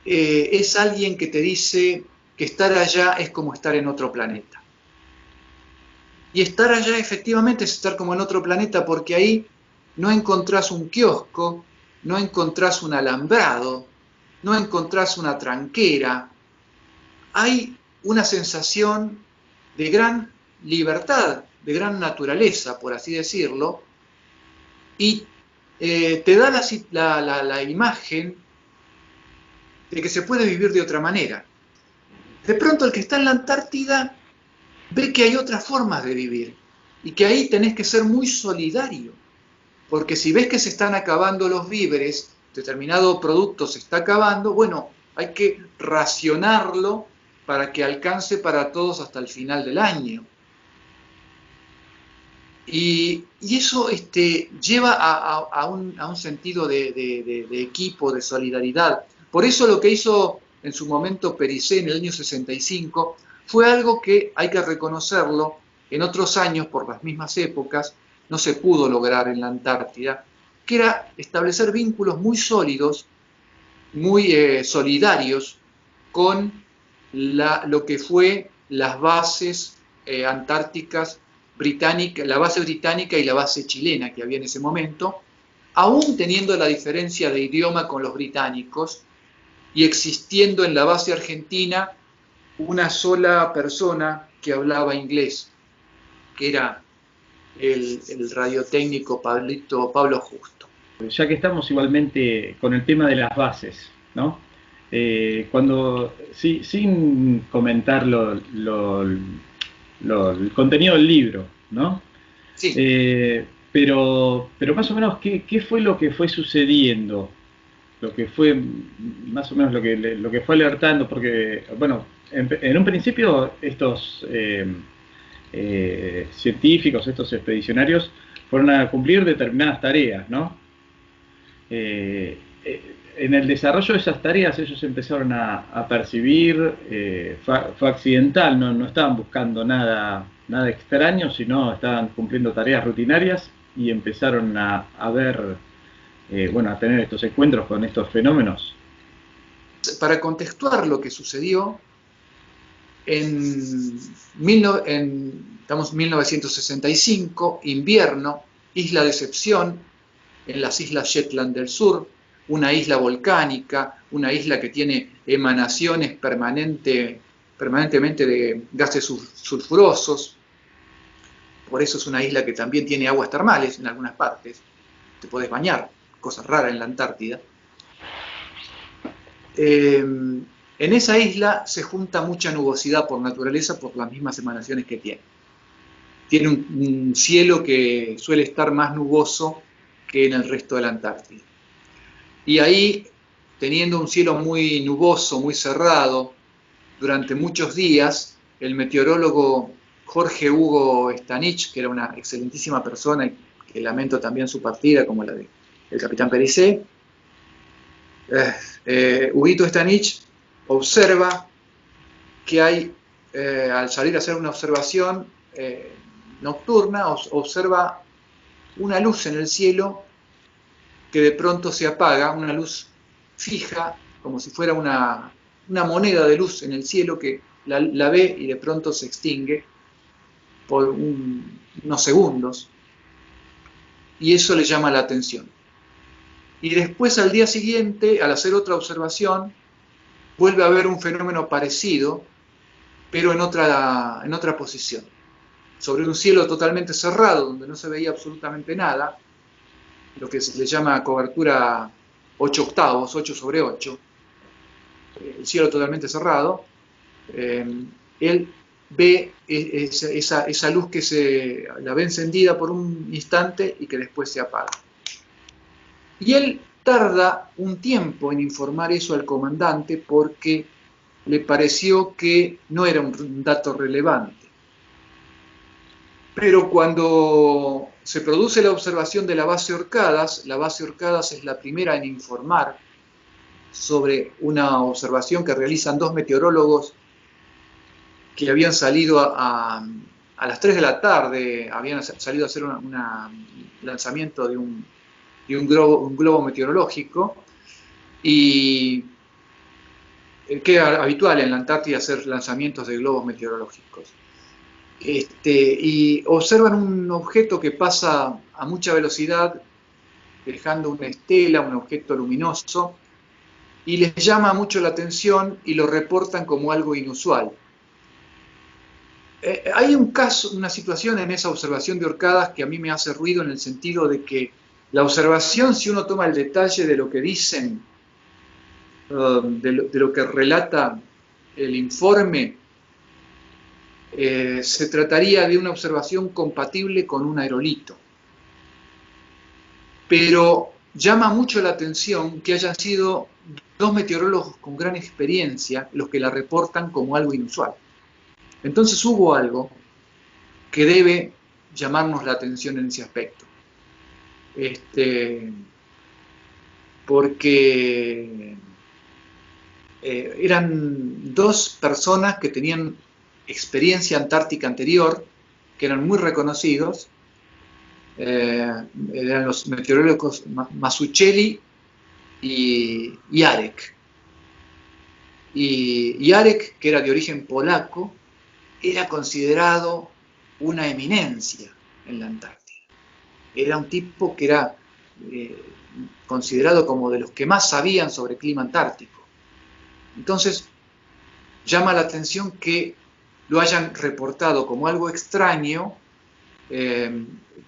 es alguien que te dice que estar allá es como estar en otro planeta. Y estar allá efectivamente es estar como en otro planeta porque ahí no encontrás un kiosco, no encontrás un alambrado, no encontrás una tranquera. Hay una sensación de gran libertad, de gran naturaleza, por así decirlo, y te da la imagen de que se puede vivir de otra manera. De pronto el que está en la Antártida ve que hay otras formas de vivir y que ahí tenés que ser muy solidario, porque si ves que se están acabando los víveres, determinado producto se está acabando, bueno, hay que racionarlo para que alcance para todos hasta el final del año. Y eso lleva a un sentido de equipo, de solidaridad. Por eso lo que hizo en su momento Pericé en el año 65 fue algo que hay que reconocerlo, en otros años, por las mismas épocas, no se pudo lograr en la Antártida, que era establecer vínculos muy sólidos, muy solidarios con lo que fue las bases antárticas británicas, la base británica y la base chilena que había en ese momento, aún teniendo la diferencia de idioma con los británicos y existiendo en la base argentina una sola persona que hablaba inglés, que era el radiotécnico Pablo Justo. Ya que estamos igualmente con el tema de las bases, ¿no? Sin comentar el contenido del libro, ¿no? Sí. Pero más o menos, ¿qué fue lo que fue sucediendo? Lo que fue, más o menos, lo que fue alertando, porque, bueno, en un principio estos científicos, estos expedicionarios, fueron a cumplir determinadas tareas, ¿no? En el desarrollo de esas tareas ellos empezaron a percibir, fue accidental, no estaban buscando nada extraño, sino estaban cumpliendo tareas rutinarias y empezaron a ver, a tener estos encuentros con estos fenómenos. Para contextuar lo que sucedió, estamos en 1965, invierno, Isla Decepción, en las Islas Shetland del Sur, una isla volcánica, una isla que tiene emanaciones permanentemente de gases sulfurosos. Por eso es una isla que también tiene aguas termales en algunas partes. Te podés bañar, cosa rara en la Antártida. En esa isla se junta mucha nubosidad por naturaleza por las mismas emanaciones que tiene. Tiene un cielo que suele estar más nuboso que en el resto de la Antártida. Y ahí, teniendo un cielo muy nuboso, muy cerrado, durante muchos días, el meteorólogo Jorge Hugo Stanich, que era una excelentísima persona y que lamento también su partida, como la del capitán Pericé, Huguito Stanich observa que hay, al salir a hacer una observación nocturna, observa una luz en el cielo que de pronto se apaga, una luz fija, como si fuera una moneda de luz en el cielo que la ve y de pronto se extingue por unos segundos, y eso le llama la atención. Y después, al día siguiente, al hacer otra observación, vuelve a ver un fenómeno parecido, pero en otra posición, sobre un cielo totalmente cerrado, donde no se veía absolutamente nada, lo que se le llama cobertura 8 octavos, 8 sobre 8, el cielo totalmente cerrado. Él ve esa luz que la ve encendida por un instante y que después se apaga. Y él tarda un tiempo en informar eso al comandante porque le pareció que no era un dato relevante. Pero cuando se produce la observación de la base Orcadas es la primera en informar sobre una observación que realizan dos meteorólogos que habían salido a las 3 de la tarde, habían salido a hacer un lanzamiento de un globo meteorológico, y que era habitual en la Antártida hacer lanzamientos de globos meteorológicos. Y observan un objeto que pasa a mucha velocidad, dejando una estela, un objeto luminoso, y les llama mucho la atención y lo reportan como algo inusual. Hay una situación en esa observación de Orcadas que a mí me hace ruido, en el sentido de que la observación, si uno toma el detalle de lo que dicen, de lo que relata el informe, se trataría de una observación compatible con un aerolito. Pero llama mucho la atención que hayan sido dos meteorólogos con gran experiencia los que la reportan como algo inusual. Entonces hubo algo que debe llamarnos la atención en ese aspecto. Porque eran dos personas que tenían experiencia antártica anterior, que eran muy reconocidos, eran los meteorólogos Mazzucchelli y Arek. Y Arek, que era de origen polaco, era considerado una eminencia en la Antártida. Era un tipo que era considerado como de los que más sabían sobre clima antártico. Entonces, llama la atención que lo hayan reportado como algo extraño,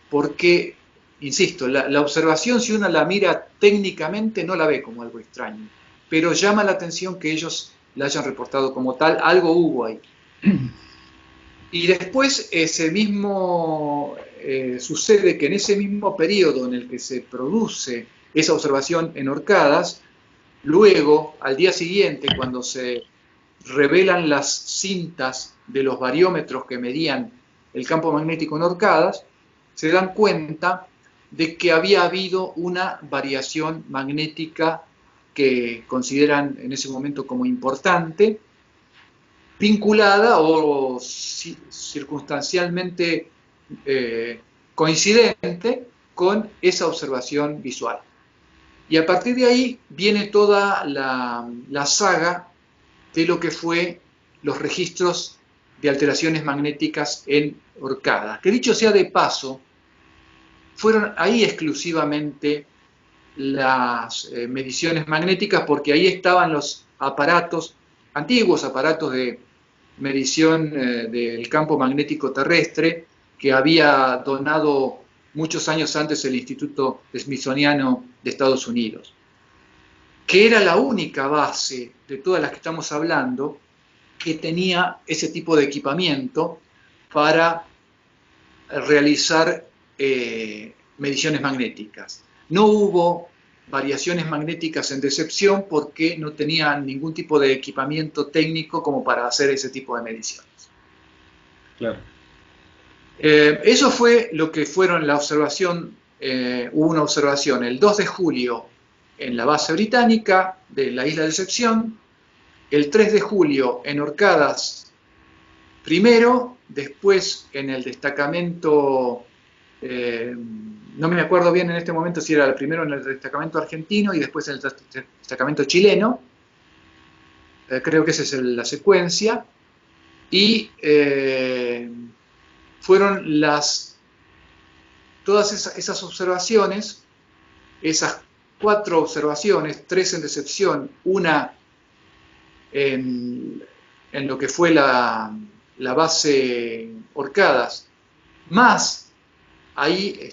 porque, insisto, la observación, si uno la mira técnicamente, no la ve como algo extraño, pero llama la atención que ellos la hayan reportado como tal. Algo hubo ahí. Y después sucede que en ese mismo periodo en el que se produce esa observación en Orcadas, luego, al día siguiente, cuando se revelan las cintas de los bariómetros que medían el campo magnético en Orcadas, se dan cuenta de que había habido una variación magnética que consideran en ese momento como importante, vinculada o circunstancialmente coincidente con esa observación visual. Y a partir de ahí viene toda la saga de lo que fue los registros de alteraciones magnéticas en Orcadas, que, dicho sea de paso, fueron ahí exclusivamente las mediciones magnéticas, porque ahí estaban los aparatos, antiguos aparatos de medición del campo magnético terrestre, que había donado muchos años antes el Instituto Smithsoniano de Estados Unidos. que era la única base de todas las que estamos hablando que tenía ese tipo de equipamiento para realizar mediciones magnéticas. No hubo variaciones magnéticas en Decepción porque no tenían ningún tipo de equipamiento técnico como para hacer ese tipo de mediciones. Claro. Eso fue lo que fueron la observación, hubo una observación el 2 de julio en la base británica de la isla de Decepción, el 3 de julio en Orcadas primero, después en el destacamento, no me acuerdo bien en este momento si era el primero en el destacamento argentino y después en el destacamento chileno, creo que esa es la secuencia, y fueron todas esas observaciones, esas 4 observaciones, 3 en Decepción, una en lo que fue la base Orcadas, más ahí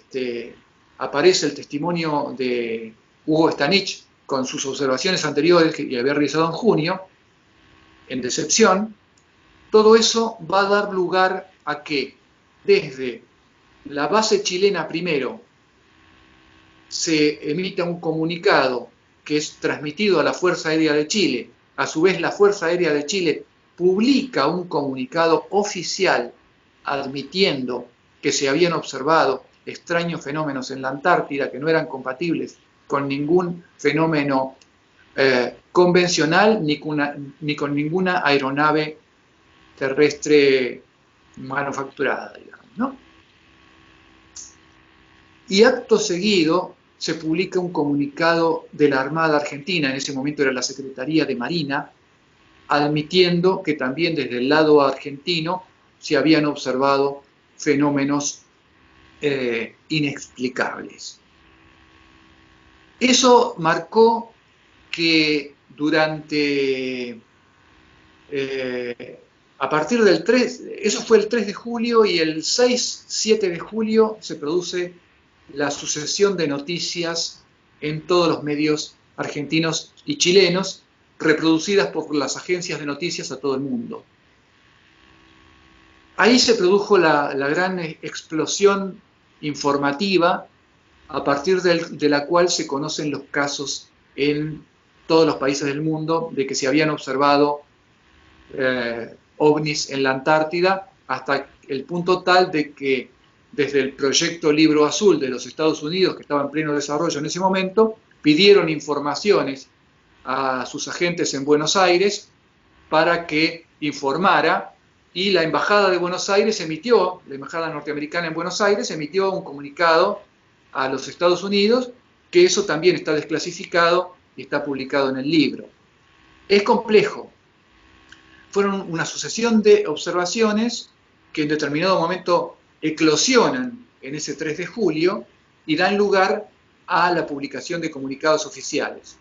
aparece el testimonio de Hugo Stanich con sus observaciones anteriores que había realizado en junio, en Decepción. Todo eso va a dar lugar a que desde la base chilena primero se emita un comunicado que es transmitido a la Fuerza Aérea de Chile. A su vez, la Fuerza Aérea de Chile publica un comunicado oficial admitiendo que se habían observado extraños fenómenos en la Antártida que no eran compatibles con ningún fenómeno convencional ni con ninguna aeronave terrestre manufacturada, digamos, ¿no? Y acto seguido se publica un comunicado de la Armada Argentina, en ese momento era la Secretaría de Marina, admitiendo que también desde el lado argentino se habían observado fenómenos inexplicables. Eso marcó que durante, a partir del 3, eso fue el 3 de julio y el 6-7 de julio se produce la sucesión de noticias en todos los medios argentinos y chilenos, reproducidas por las agencias de noticias a todo el mundo. Ahí se produjo la gran explosión informativa a partir de la cual se conocen los casos en todos los países del mundo de que se habían observado ovnis en la Antártida, hasta el punto tal de que desde el proyecto Libro Azul de los Estados Unidos, que estaba en pleno desarrollo en ese momento, pidieron informaciones a sus agentes en Buenos Aires para que informara, y la Embajada de Buenos Aires emitió, la Embajada norteamericana en Buenos Aires emitió un comunicado a los Estados Unidos, que eso también está desclasificado y está publicado en el libro. Es complejo. Fueron una sucesión de observaciones que en determinado momento eclosionan en ese 3 de julio y dan lugar a la publicación de comunicados oficiales.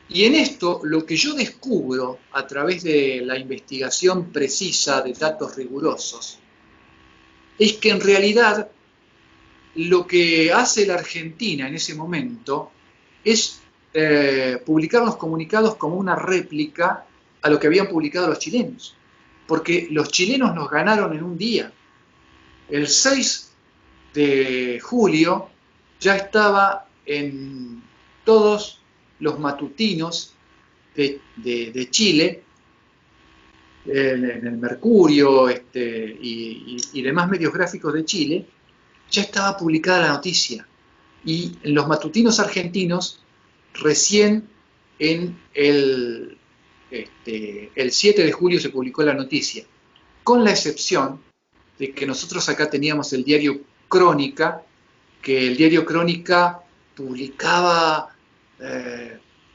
Y en esto, lo que yo descubro a través de la investigación precisa de datos rigurosos, es que en realidad lo que hace la Argentina en ese momento es publicar los comunicados como una réplica a lo que habían publicado los chilenos. Porque los chilenos nos ganaron en un día. El 6 de julio ya estaba en todos los matutinos de Chile, en el Mercurio y demás medios gráficos de Chile, ya estaba publicada la noticia. Y en los matutinos argentinos, recién en el 7 de julio se publicó la noticia, con la excepción de que nosotros acá teníamos el diario Crónica, que el diario Crónica publicaba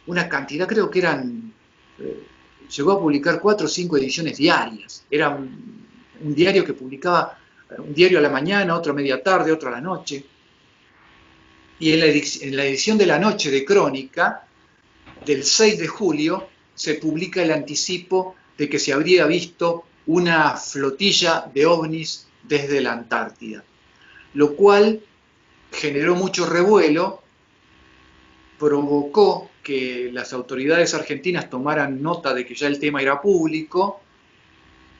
una cantidad, creo que llegó a publicar 4 o 5 ediciones diarias. Era un diario que publicaba un diario a la mañana, otro a media tarde, otro a la noche. Y en la edición de la noche de Crónica, del 6 de julio, se publica el anticipo de que se habría visto una flotilla de ovnis desde la Antártida, lo cual generó mucho revuelo, provocó que las autoridades argentinas tomaran nota de que ya el tema era público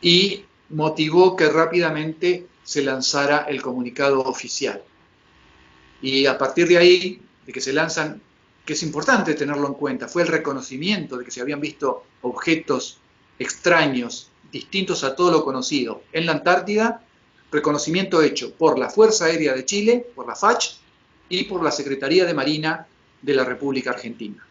y motivó que rápidamente se lanzara el comunicado oficial. Y a partir de ahí, de que se lanzan, que es importante tenerlo en cuenta, fue el reconocimiento de que se habían visto objetos extraños, distintos a todo lo conocido en la Antártida, reconocimiento hecho por la Fuerza Aérea de Chile, por la FACH, y por la Secretaría de Marina de la República Argentina.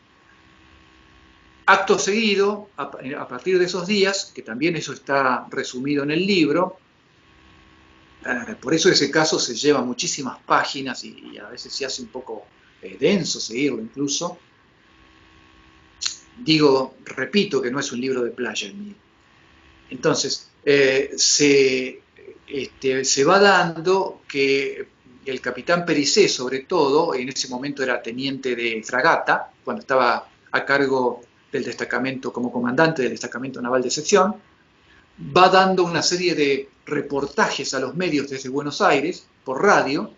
Acto seguido, a partir de esos días, que también eso está resumido en el libro, por eso ese caso se lleva muchísimas páginas y a veces se hace un poco denso seguirlo incluso. Repito que no es un libro de playa el mío. Entonces, se va dando que el capitán Pericé, sobre todo, en ese momento era teniente de fragata, cuando estaba a cargo del destacamento, como comandante del destacamento naval de sección, va dando una serie de reportajes a los medios desde Buenos Aires, por radio,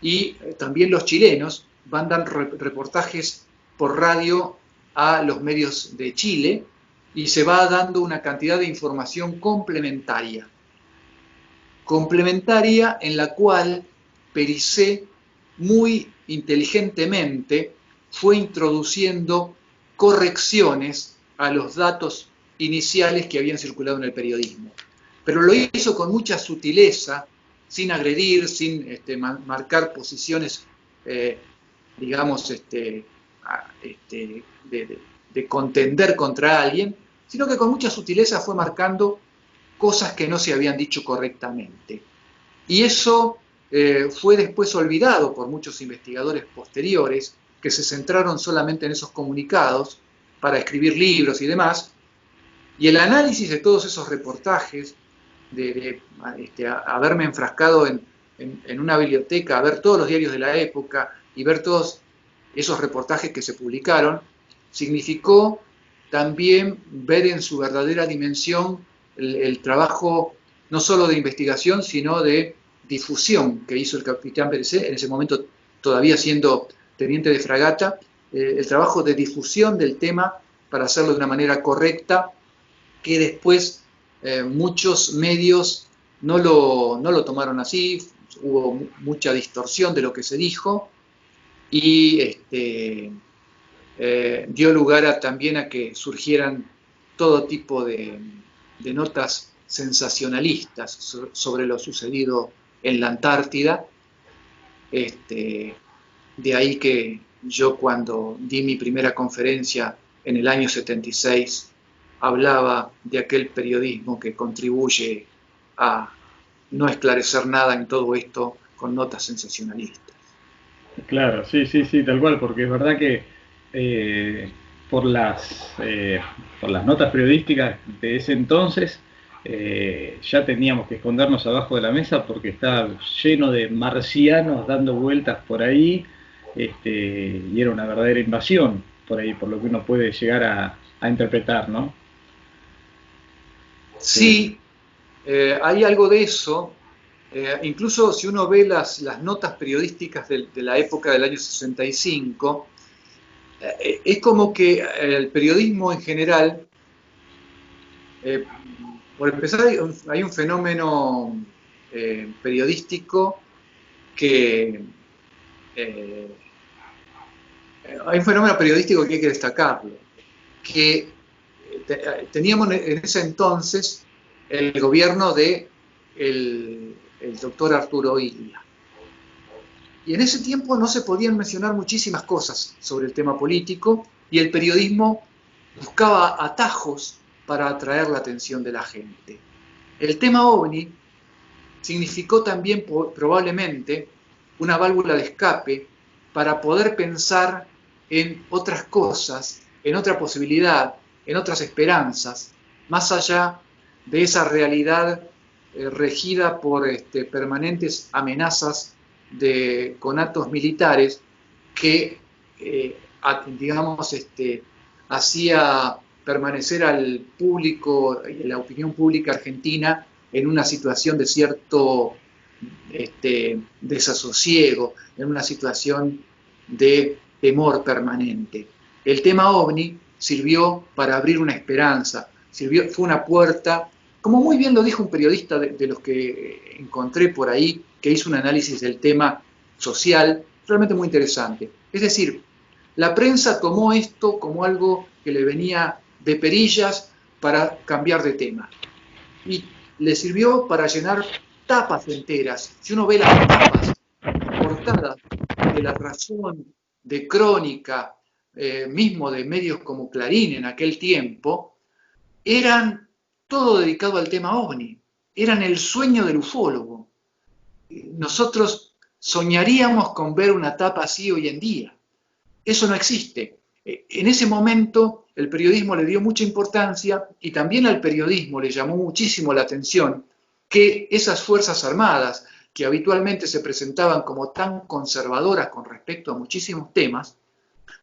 y también los chilenos van dando reportajes por radio a los medios de Chile, y se va dando una cantidad de información complementaria en la cual Pericé muy inteligentemente fue introduciendo correcciones a los datos iniciales que habían circulado en el periodismo. Pero lo hizo con mucha sutileza, sin agredir, sin marcar posiciones, digamos, de contender contra alguien, sino que con mucha sutileza fue marcando cosas que no se habían dicho correctamente. Y eso fue después olvidado por muchos investigadores posteriores que se centraron solamente en esos comunicados para escribir libros y demás. Y el análisis de todos esos reportajes, haberme enfrascado en una biblioteca, a ver todos los diarios de la época y ver todos esos reportajes que se publicaron, significó también ver en su verdadera dimensión el trabajo no solo de investigación, sino de difusión que hizo el capitán Pericé, en ese momento todavía siendo teniente de fragata, el trabajo de difusión del tema para hacerlo de una manera correcta, que después muchos medios no lo tomaron así, hubo mucha distorsión de lo que se dijo, y dio lugar también a que surgieran todo tipo de notas sensacionalistas sobre lo sucedido en la Antártida. De ahí que yo, cuando di mi primera conferencia en el año 76, hablaba de aquel periodismo que contribuye a no esclarecer nada en todo esto con notas sensacionalistas. Claro, sí, sí, sí, tal cual, porque es verdad que por las notas periodísticas de ese entonces ya teníamos que escondernos abajo de la mesa porque estaba lleno de marcianos dando vueltas por ahí, y era una verdadera invasión por ahí, por lo que uno puede llegar a interpretar, ¿no? Sí, hay algo de eso. Incluso si uno ve las notas periodísticas de la época del año 65, es como que el periodismo en general, por empezar, hay un fenómeno periodístico que hay un fenómeno periodístico que hay que destacarlo, que teníamos en ese entonces el gobierno de el doctor Arturo Illia. Y en ese tiempo no se podían mencionar muchísimas cosas sobre el tema político, y el periodismo buscaba atajos para atraer la atención de la gente. El tema OVNI significó también probablemente una válvula de escape para poder pensar en otras cosas, en otra posibilidad, en otras esperanzas, más allá de esa realidad regida por permanentes amenazas de conatos militares que, digamos, hacía permanecer al público, la opinión pública argentina, en una situación de cierto desasosiego, en una situación de temor permanente. el tema OVNI sirvió para abrir una esperanza, fue una puerta, como muy bien lo dijo un periodista de los que encontré por ahí, que hizo un análisis del tema social, realmente muy interesante. Es decir, la prensa tomó esto como algo que le venía de perillas para cambiar de tema. Y le sirvió para llenar tapas enteras. Si uno ve las tapas, las portadas de La Razón, de Crónica, mismo de medios como Clarín en aquel tiempo, eran todo dedicado al tema OVNI. Eran el sueño del ufólogo. Nosotros soñaríamos con ver una tapa así hoy en día. Eso no existe. En ese momento el periodismo le dio mucha importancia y también al periodismo le llamó muchísimo la atención que esas Fuerzas Armadas, que habitualmente se presentaban como tan conservadoras con respecto a muchísimos temas,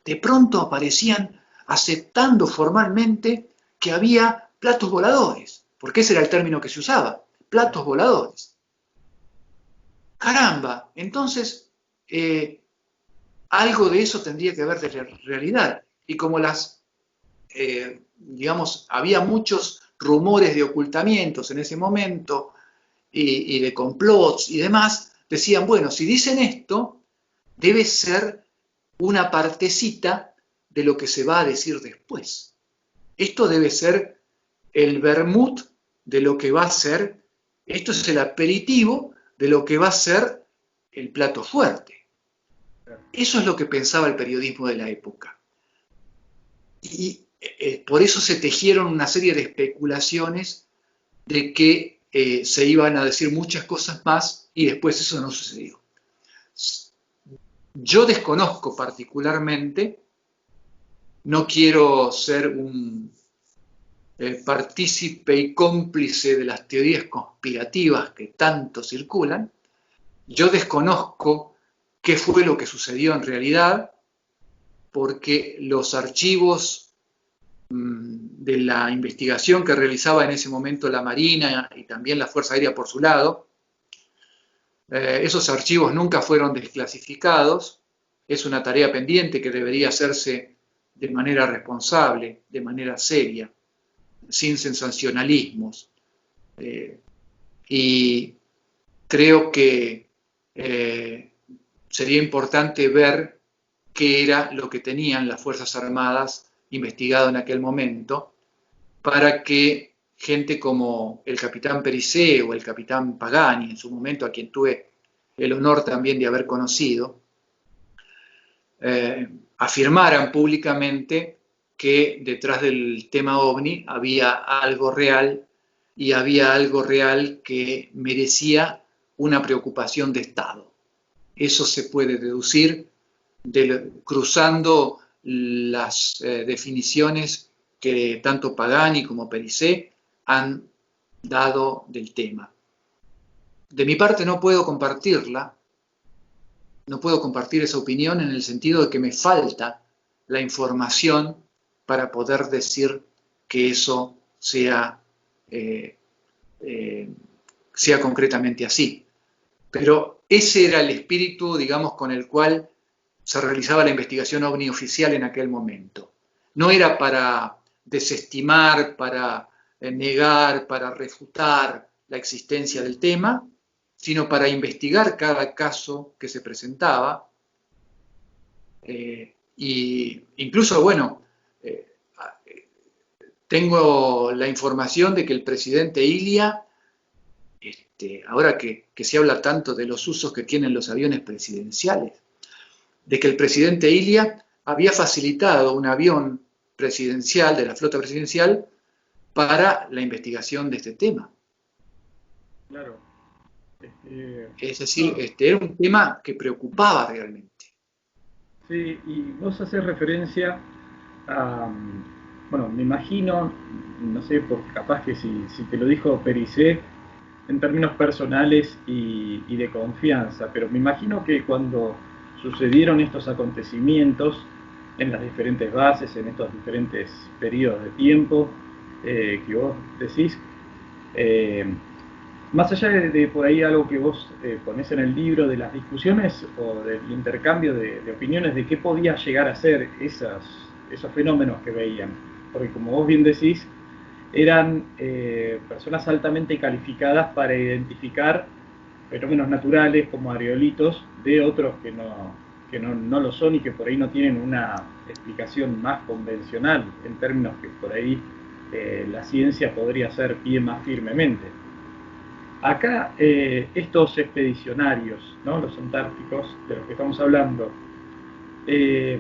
de pronto aparecían aceptando formalmente que había platos voladores, porque ese era el término que se usaba, platos voladores. Caramba, entonces algo de eso tendría que haber de realidad. Y como digamos, había muchos rumores de ocultamientos en ese momento y de complots y demás, decían, bueno, si dicen esto, debe ser una partecita de lo que se va a decir después. Esto debe ser el vermut de lo que va a ser, esto es el aperitivo de lo que va a ser el plato fuerte. Eso es lo que pensaba el periodismo de la época. Y por eso se tejieron una serie de especulaciones de que se iban a decir muchas cosas más y después eso no sucedió. Yo desconozco particularmente, no quiero ser un partícipe y cómplice de las teorías conspirativas que tanto circulan, yo desconozco qué fue lo que sucedió en realidad, porque los archivos de la investigación que realizaba en ese momento la Marina y también la Fuerza Aérea por su lado, esos archivos nunca fueron desclasificados, es una tarea pendiente que debería hacerse de manera responsable, de manera seria, sin sensacionalismos. Y creo que sería importante ver qué era lo que tenían las Fuerzas Armadas investigado en aquel momento, para que gente como el capitán Pericé o el capitán Pagani, en su momento, a quien tuve el honor también de haber conocido, afirmaran públicamente que detrás del tema OVNI había algo real y había algo real que merecía una preocupación de Estado. Eso se puede deducir cruzando las definiciones que tanto Pagani como Pericé han dado del tema. De mi parte no puedo compartirla, no puedo compartir esa opinión en el sentido de que me falta la información para poder decir que eso sea concretamente así. Pero ese era el espíritu, digamos, con el cual se realizaba la investigación OVNI oficial en aquel momento. No era para desestimar, para negar, para refutar la existencia del tema, sino para investigar cada caso que se presentaba. Y incluso, bueno, tengo la información de que el presidente Ilia, ahora que se habla tanto de los usos que tienen los aviones presidenciales, de que el presidente Ilia había facilitado un avión presidencial, de la flota presidencial, para la investigación de este tema. Claro. Es decir, era un tema que preocupaba realmente. Sí, y vos haces referencia a, bueno, me imagino, no sé, porque capaz que si te lo dijo Pericé en términos personales y de confianza, pero me imagino que cuando sucedieron estos acontecimientos en las diferentes bases, en estos diferentes periodos de tiempo que vos decís, más allá de por ahí algo que vos ponés en el libro de las discusiones o del intercambio de opiniones de qué podía llegar a ser esos fenómenos que veían. Porque como vos bien decís, eran personas altamente calificadas para identificar fenómenos naturales como aerolitos de otros que no lo son y que por ahí no tienen una explicación más convencional en términos que por ahí la ciencia podría hacer pie más firmemente. Acá estos expedicionarios, ¿no? Los antárticos de los que estamos hablando, eh,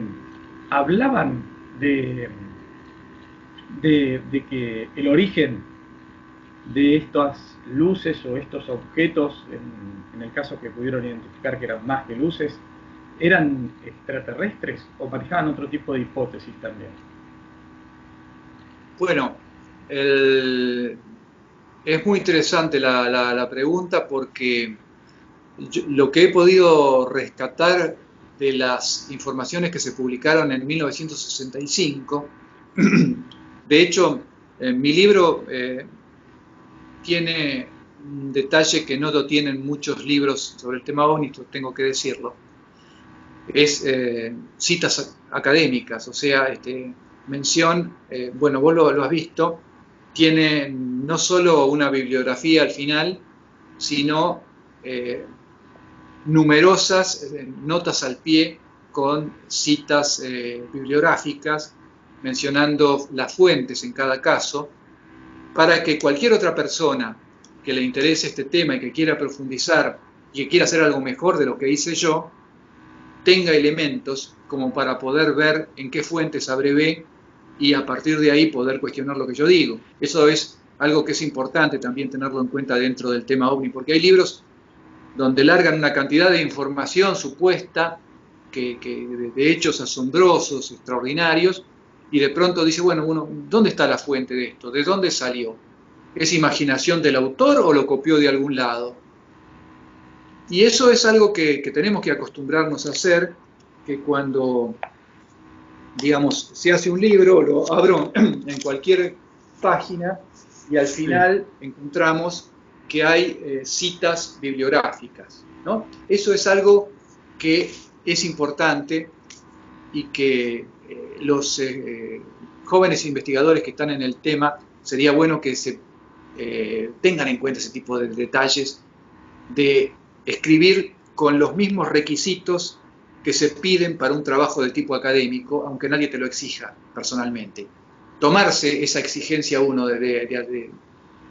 hablaban de que el origen de estas luces o estos objetos, en el caso que pudieron identificar que eran más que luces, ¿eran extraterrestres o manejaban otro tipo de hipótesis también? Bueno, es muy interesante la pregunta porque lo que he podido rescatar de las informaciones que se publicaron en 1965, de hecho, mi libro tiene un detalle que no lo tienen muchos libros sobre el tema OVNI, tengo que decirlo. Es citas académicas, o sea, mención, bueno, vos lo has visto, tiene no solo una bibliografía al final, sino numerosas notas al pie con citas bibliográficas, mencionando las fuentes en cada caso, para que cualquier otra persona que le interese este tema y que quiera profundizar y que quiera hacer algo mejor de lo que hice yo, tenga elementos como para poder ver en qué fuentes abrevé y a partir de ahí poder cuestionar lo que yo digo. Eso es algo que es importante también tenerlo en cuenta dentro del tema OVNI, porque hay libros donde largan una cantidad de información supuesta, de hechos asombrosos, extraordinarios, y de pronto dice, bueno, ¿dónde está la fuente de esto? ¿De dónde salió? ¿Es imaginación del autor o lo copió de algún lado? Y eso es algo que tenemos que acostumbrarnos a hacer, que cuando, digamos, se hace un libro, lo abro en cualquier página y al final encontramos que hay citas bibliográficas, ¿no? Eso es algo que es importante y que los jóvenes investigadores que están en el tema, sería bueno que se tengan en cuenta ese tipo de detalles, de escribir con los mismos requisitos que se piden para un trabajo de tipo académico, aunque nadie te lo exija personalmente. Tomarse esa exigencia uno de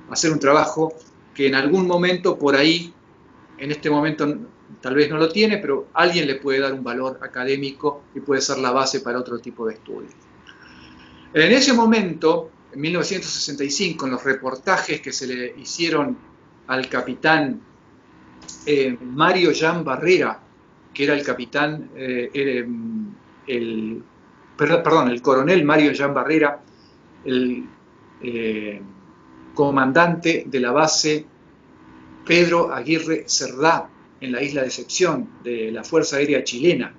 hacer un trabajo que en algún momento por ahí, en este momento tal vez no lo tiene, pero alguien le puede dar un valor académico y puede ser la base para otro tipo de estudios. En ese momento, en 1965, en los reportajes que se le hicieron al capitán Mario Jan Barrera, que era el capitán, el coronel Mario Jan Barrera, el comandante de la base Pedro Aguirre Cerdá, en la isla de Decepción, de la Fuerza Aérea Chilena.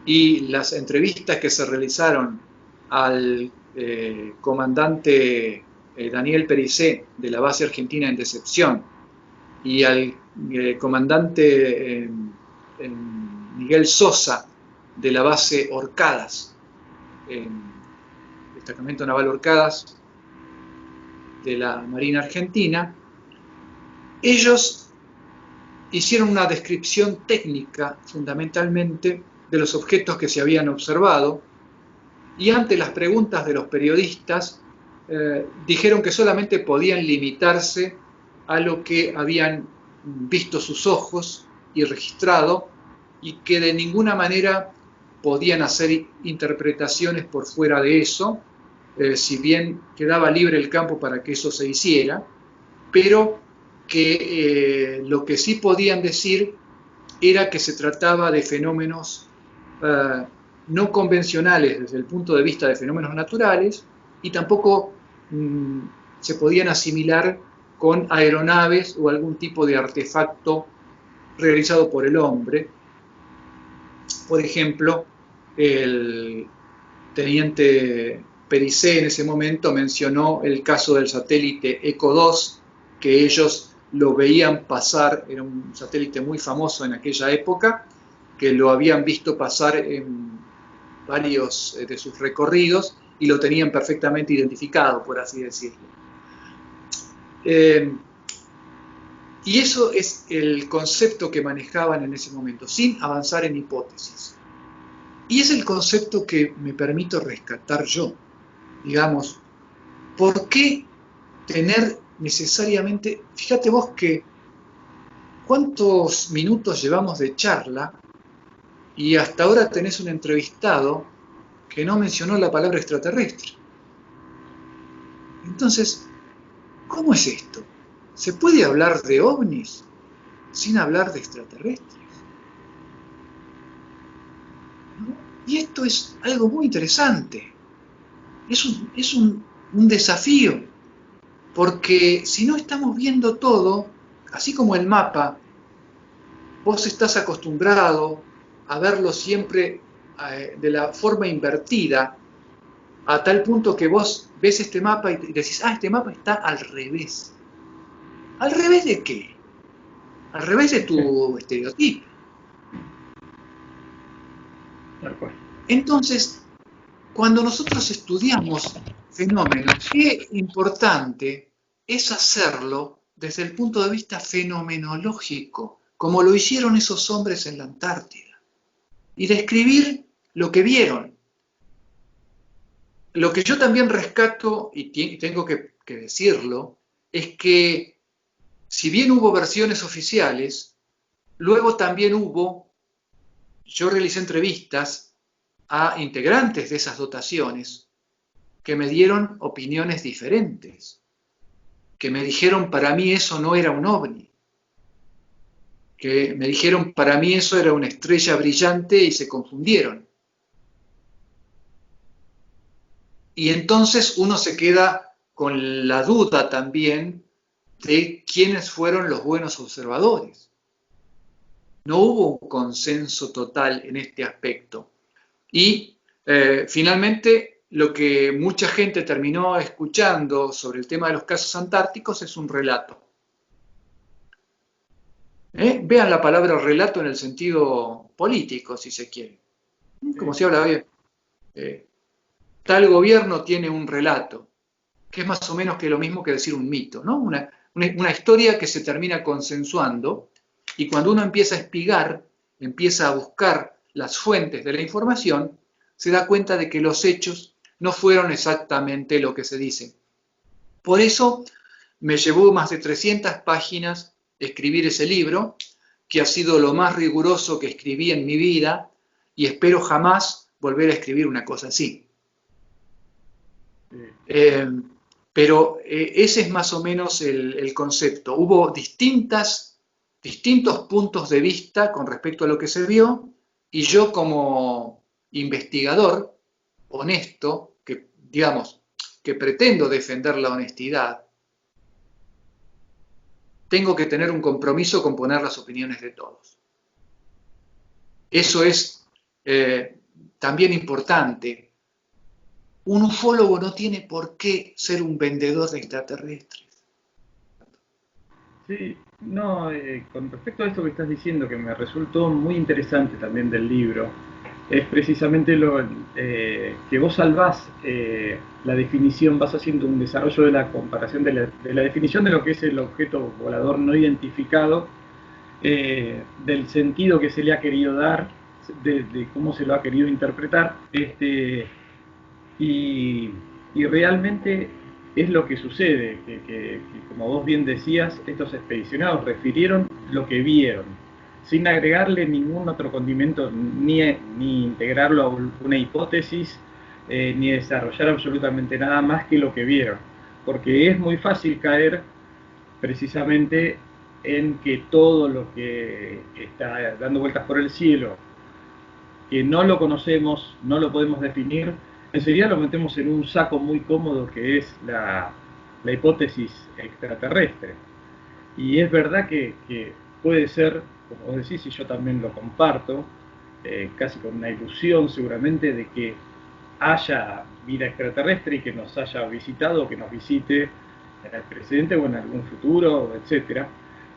Y las entrevistas que se realizaron al comandante Daniel Pericé, de la base argentina en Decepción, y al comandante Miguel Sosa, de la base Orcadas, destacamento naval Orcadas, de la Marina Argentina, ellos hicieron una descripción técnica, fundamentalmente, de los objetos que se habían observado, y ante las preguntas de los periodistas, dijeron que solamente podían limitarse a lo que habían visto sus ojos y registrado, y que de ninguna manera podían hacer interpretaciones por fuera de eso, si bien quedaba libre el campo para que eso se hiciera, pero que lo que sí podían decir era que se trataba de fenómenos no convencionales desde el punto de vista de fenómenos naturales, y tampoco se podían asimilar con aeronaves o algún tipo de artefacto realizado por el hombre. Por ejemplo, el teniente Pericé en ese momento mencionó el caso del satélite ECO 2, que ellos lo veían pasar, era un satélite muy famoso en aquella época, que lo habían visto pasar en varios de sus recorridos y lo tenían perfectamente identificado, por así decirlo. Y eso es el concepto que manejaban en ese momento, sin avanzar en hipótesis. Y es el concepto que me permito rescatar yo. Digamos, ¿por qué tener necesariamente... Fíjate vos que cuántos minutos llevamos de charla y hasta ahora tenés un entrevistado que no mencionó la palabra extraterrestre. Entonces, ¿cómo es esto? ¿Se puede hablar de ovnis sin hablar de extraterrestres? ¿No? Y esto es algo muy interesante. Es un desafío, porque si no estamos viendo todo, así como el mapa, vos estás acostumbrado a verlo siempre de la forma invertida, a tal punto que vos ves este mapa y decís, este mapa está al revés. ¿Al revés de qué? Al revés de tu estereotipo. Entonces, cuando nosotros estudiamos fenómenos, qué importante es hacerlo desde el punto de vista fenomenológico, como lo hicieron esos hombres en la Antártida, y describir lo que vieron. Lo que yo también rescato, y tengo que decirlo, es que si bien hubo versiones oficiales, luego también yo realicé entrevistas a integrantes de esas dotaciones que me dieron opiniones diferentes, que me dijeron para mí eso no era un ovni, que me dijeron para mí eso era una estrella brillante y se confundieron. Y entonces uno se queda con la duda también de quiénes fueron los buenos observadores. No hubo un consenso total en este aspecto. Y finalmente lo que mucha gente terminó escuchando sobre el tema de los casos antárticos es un relato. Vean la palabra relato en el sentido político, si se quiere. Como se habla bien. Tal gobierno tiene un relato, que es más o menos que lo mismo que decir un mito, ¿no? Una historia que se termina consensuando, y cuando uno empieza a espigar, empieza a buscar las fuentes de la información, se da cuenta de que los hechos no fueron exactamente lo que se dice. Por eso me llevó más de 300 páginas escribir ese libro, que ha sido lo más riguroso que escribí en mi vida, y espero jamás volver a escribir una cosa así. Pero ese es más o menos el concepto. Hubo distintos puntos de vista con respecto a lo que se vio, y yo como investigador honesto, que pretendo defender la honestidad, tengo que tener un compromiso con poner las opiniones de todos. Eso es también importante. Un ufólogo no tiene por qué ser un vendedor de extraterrestres. Sí, no, con respecto a esto que estás diciendo, que me resultó muy interesante también del libro, es precisamente que vos salvás la definición, vas haciendo un desarrollo de la comparación de la definición de lo que es el objeto volador no identificado, del sentido que se le ha querido dar, de cómo se lo ha querido interpretar, y realmente es lo que sucede, que como vos bien decías, estos expedicionados refirieron lo que vieron, sin agregarle ningún otro condimento, ni integrarlo a una hipótesis, ni desarrollar absolutamente nada más que lo que vieron. Porque es muy fácil caer precisamente en que todo lo que está dando vueltas por el cielo, que no lo conocemos, no lo podemos definir, enseguida lo metemos en un saco muy cómodo que es la hipótesis extraterrestre. Y es verdad que puede ser, como vos decís, y yo también lo comparto, casi con una ilusión seguramente de que haya vida extraterrestre y que nos haya visitado o que nos visite en el presente o en algún futuro, etc.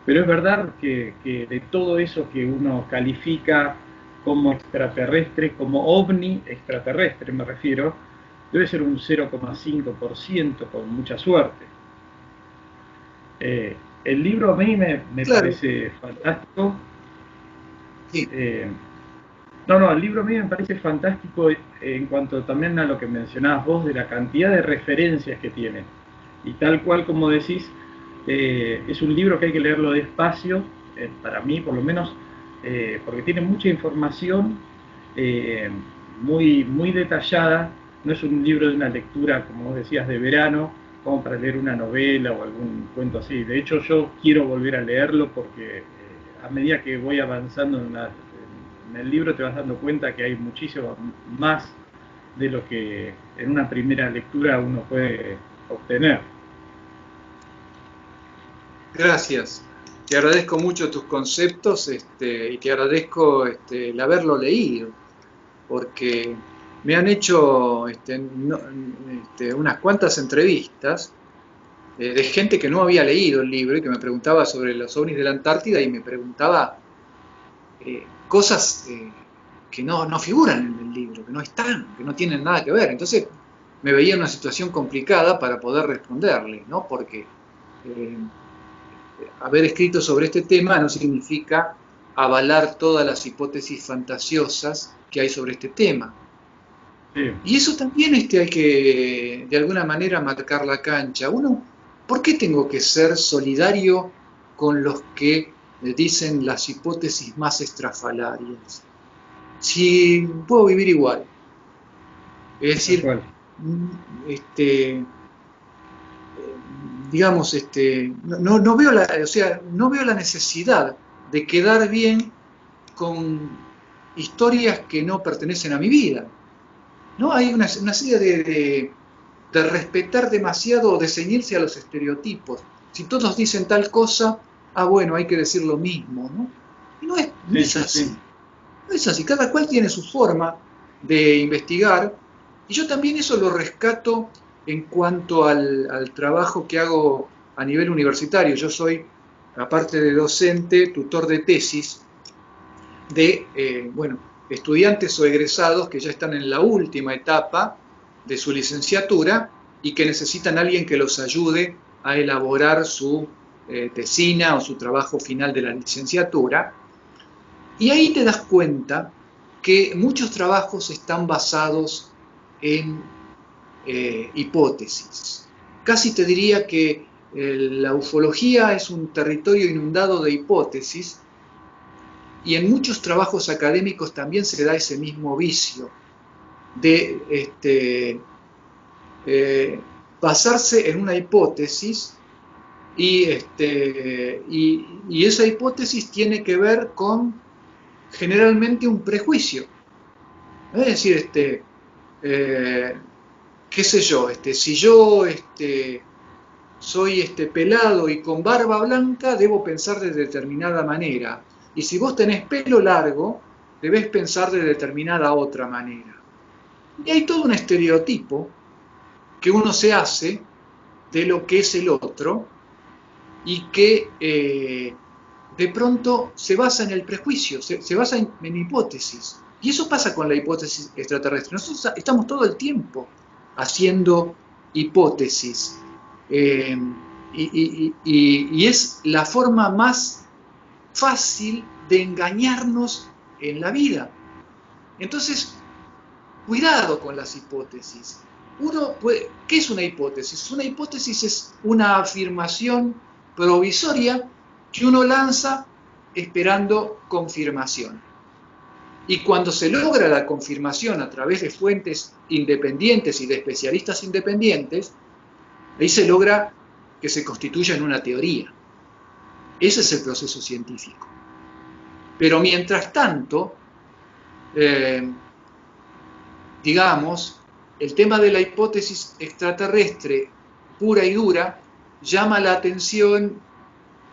Pero es verdad que de todo eso que uno califica como extraterrestre, como ovni extraterrestre me refiero, debe ser un 0,5% con mucha suerte. El libro a mí me Claro, parece fantástico. sí, Eh, no, el libro a mí me parece fantástico en cuanto también a lo que mencionabas vos de la cantidad de referencias que tiene. Y tal cual como decís, es un libro que hay que leerlo despacio, para mí por lo menos, porque tiene mucha información eh, muy detallada. No es un libro de una lectura, como vos decías, de verano, como para leer una novela o algún cuento así. De hecho, yo quiero volver a leerlo porque a medida que voy avanzando en el libro te vas dando cuenta que hay muchísimo más de lo que en una primera lectura uno puede obtener. gracias. Te agradezco mucho tus conceptos, y te agradezco el haberlo leído, porque me han hecho unas cuantas entrevistas de gente que no había leído el libro y que me preguntaba sobre los ovnis de la Antártida y me preguntaba cosas que no figuran en el libro, que no están, que no tienen nada que ver. Entonces me veía en una situación complicada para poder responderle, ¿no? Porque eh, haber escrito sobre este tema no significa avalar todas las hipótesis fantasiosas que hay sobre este tema. Sí, Y eso también hay que, de alguna manera, marcar la cancha. Uno, ¿por qué tengo que ser solidario con los que dicen las hipótesis más estrafalarias? Si puedo vivir igual. Es tal decir, cual. digamos, no veo o sea, no veo la necesidad de quedar bien con historias que no pertenecen a mi vida. ¿No? Hay una serie de respetar demasiado o de ceñirse a los estereotipos. Si todos dicen tal cosa, bueno, hay que decir lo mismo, ¿no? Y no Sí, es sí, sí. así. No es así. Cada cual tiene su forma de investigar. Y yo también eso lo rescato en cuanto al trabajo que hago a nivel universitario. Yo soy, aparte de docente, tutor de tesis de, bueno, estudiantes o egresados que ya están en la última etapa de su licenciatura y que necesitan a alguien que los ayude a elaborar su tesina o su trabajo final de la licenciatura. Y ahí te das cuenta que muchos trabajos están basados en hipótesis. Casi te diría que la ufología es un territorio inundado de hipótesis y en muchos trabajos académicos también se da ese mismo vicio de basarse en una hipótesis y esa hipótesis tiene que ver con generalmente un prejuicio. Es decir, eh, qué sé yo, si yo soy pelado y con barba blanca, debo pensar de determinada manera. Y si vos tenés pelo largo, debés pensar de determinada otra manera. Y hay todo un estereotipo que uno se hace de lo que es el otro y que de pronto se basa en el prejuicio, se basa en hipótesis. Y eso pasa con la hipótesis extraterrestre. Nosotros estamos todo el tiempo haciendo hipótesis. Eh, y es la forma más fácil de engañarnos en la vida. Entonces, cuidado con las hipótesis. ¿Qué es una hipótesis? Una hipótesis es una afirmación provisoria que uno lanza esperando confirmación. Y cuando se logra la confirmación a través de fuentes independientes y de especialistas independientes, ahí se logra que se constituya en una teoría. Ese es el proceso científico. Pero mientras tanto, eh, digamos, el tema de la hipótesis extraterrestre pura y dura llama la atención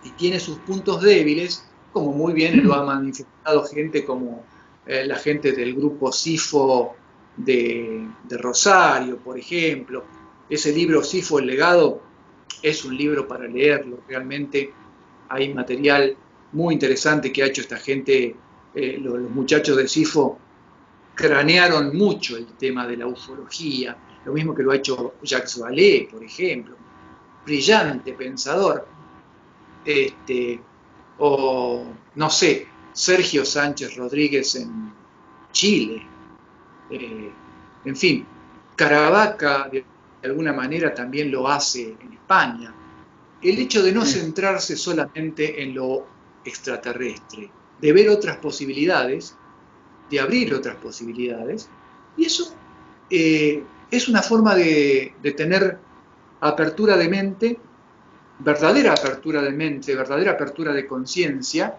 y tiene sus puntos débiles, como muy bien lo ha manifestado gente como la gente del grupo SIFO de Rosario, por ejemplo. Ese libro SIFO, El legado, es un libro para leerlo. Realmente hay material muy interesante que ha hecho esta gente los muchachos de SIFO cranearon mucho el tema de la ufología, lo mismo que lo ha hecho Jacques Vallée, por ejemplo, brillante pensador, o no sé, Sergio Sánchez Rodríguez en Chile, en fin, Caravaca de alguna manera también lo hace en España. El hecho de no centrarse solamente en lo extraterrestre, de ver otras posibilidades, de abrir otras posibilidades, y eso es una forma de tener apertura de mente, verdadera apertura de mente, verdadera apertura de conciencia,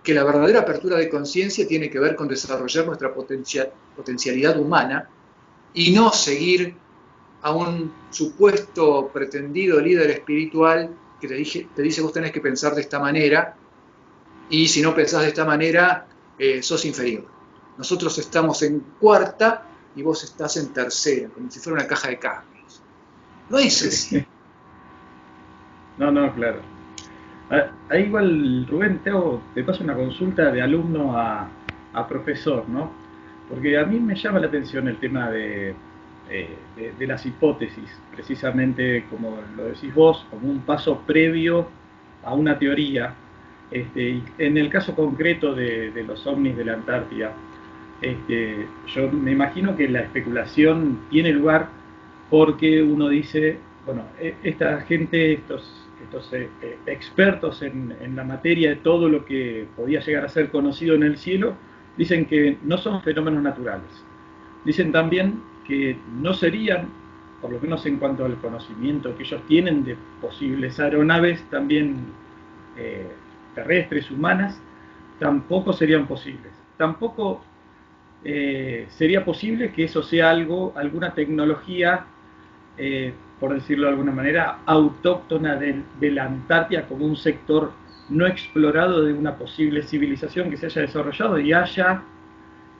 que la verdadera apertura de conciencia tiene que ver con desarrollar nuestra potencialidad humana y no seguir a un supuesto pretendido líder espiritual que te dice vos tenés que pensar de esta manera y si no pensás de esta manera sos inferior. Nosotros estamos en cuarta y vos estás en tercera, como si fuera una caja de cambios. No es así. No, claro. Ahí igual, Rubén, te paso una consulta de alumno a profesor, ¿no? Porque a mí me llama la atención el tema de las hipótesis, precisamente como lo decís vos, como un paso previo a una teoría. Y en el caso concreto de los ovnis de la Antártida, yo me imagino que la especulación tiene lugar porque uno dice, bueno, esta gente, estos expertos en la materia de todo lo que podía llegar a ser conocido en el cielo, dicen que no son fenómenos naturales. Dicen también que no serían, por lo menos en cuanto al conocimiento que ellos tienen de posibles aeronaves también terrestres, humanas, tampoco serían posibles. Tampoco sería posible que eso sea alguna tecnología, por decirlo de alguna manera, autóctona de la Antártida como un sector no explorado de una posible civilización que se haya desarrollado y haya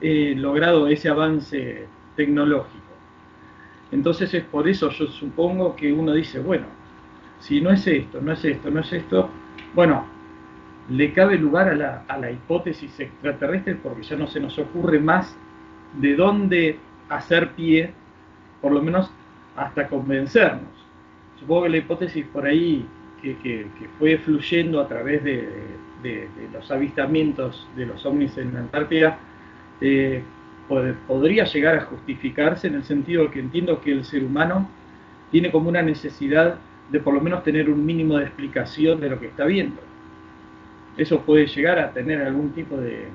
logrado ese avance tecnológico. Entonces es por eso yo supongo que uno dice, bueno, si no es esto, no es esto, no es esto, bueno, le cabe lugar a la hipótesis extraterrestre porque ya no se nos ocurre más de dónde hacer pie, por lo menos hasta convencernos. Supongo que la hipótesis por ahí que fue fluyendo a través de los avistamientos de los ovnis en la Antártida podría llegar a justificarse en el sentido de que entiendo que el ser humano tiene como una necesidad de por lo menos tener un mínimo de explicación de lo que está viendo. ¿Eso puede llegar a tener algún tipo de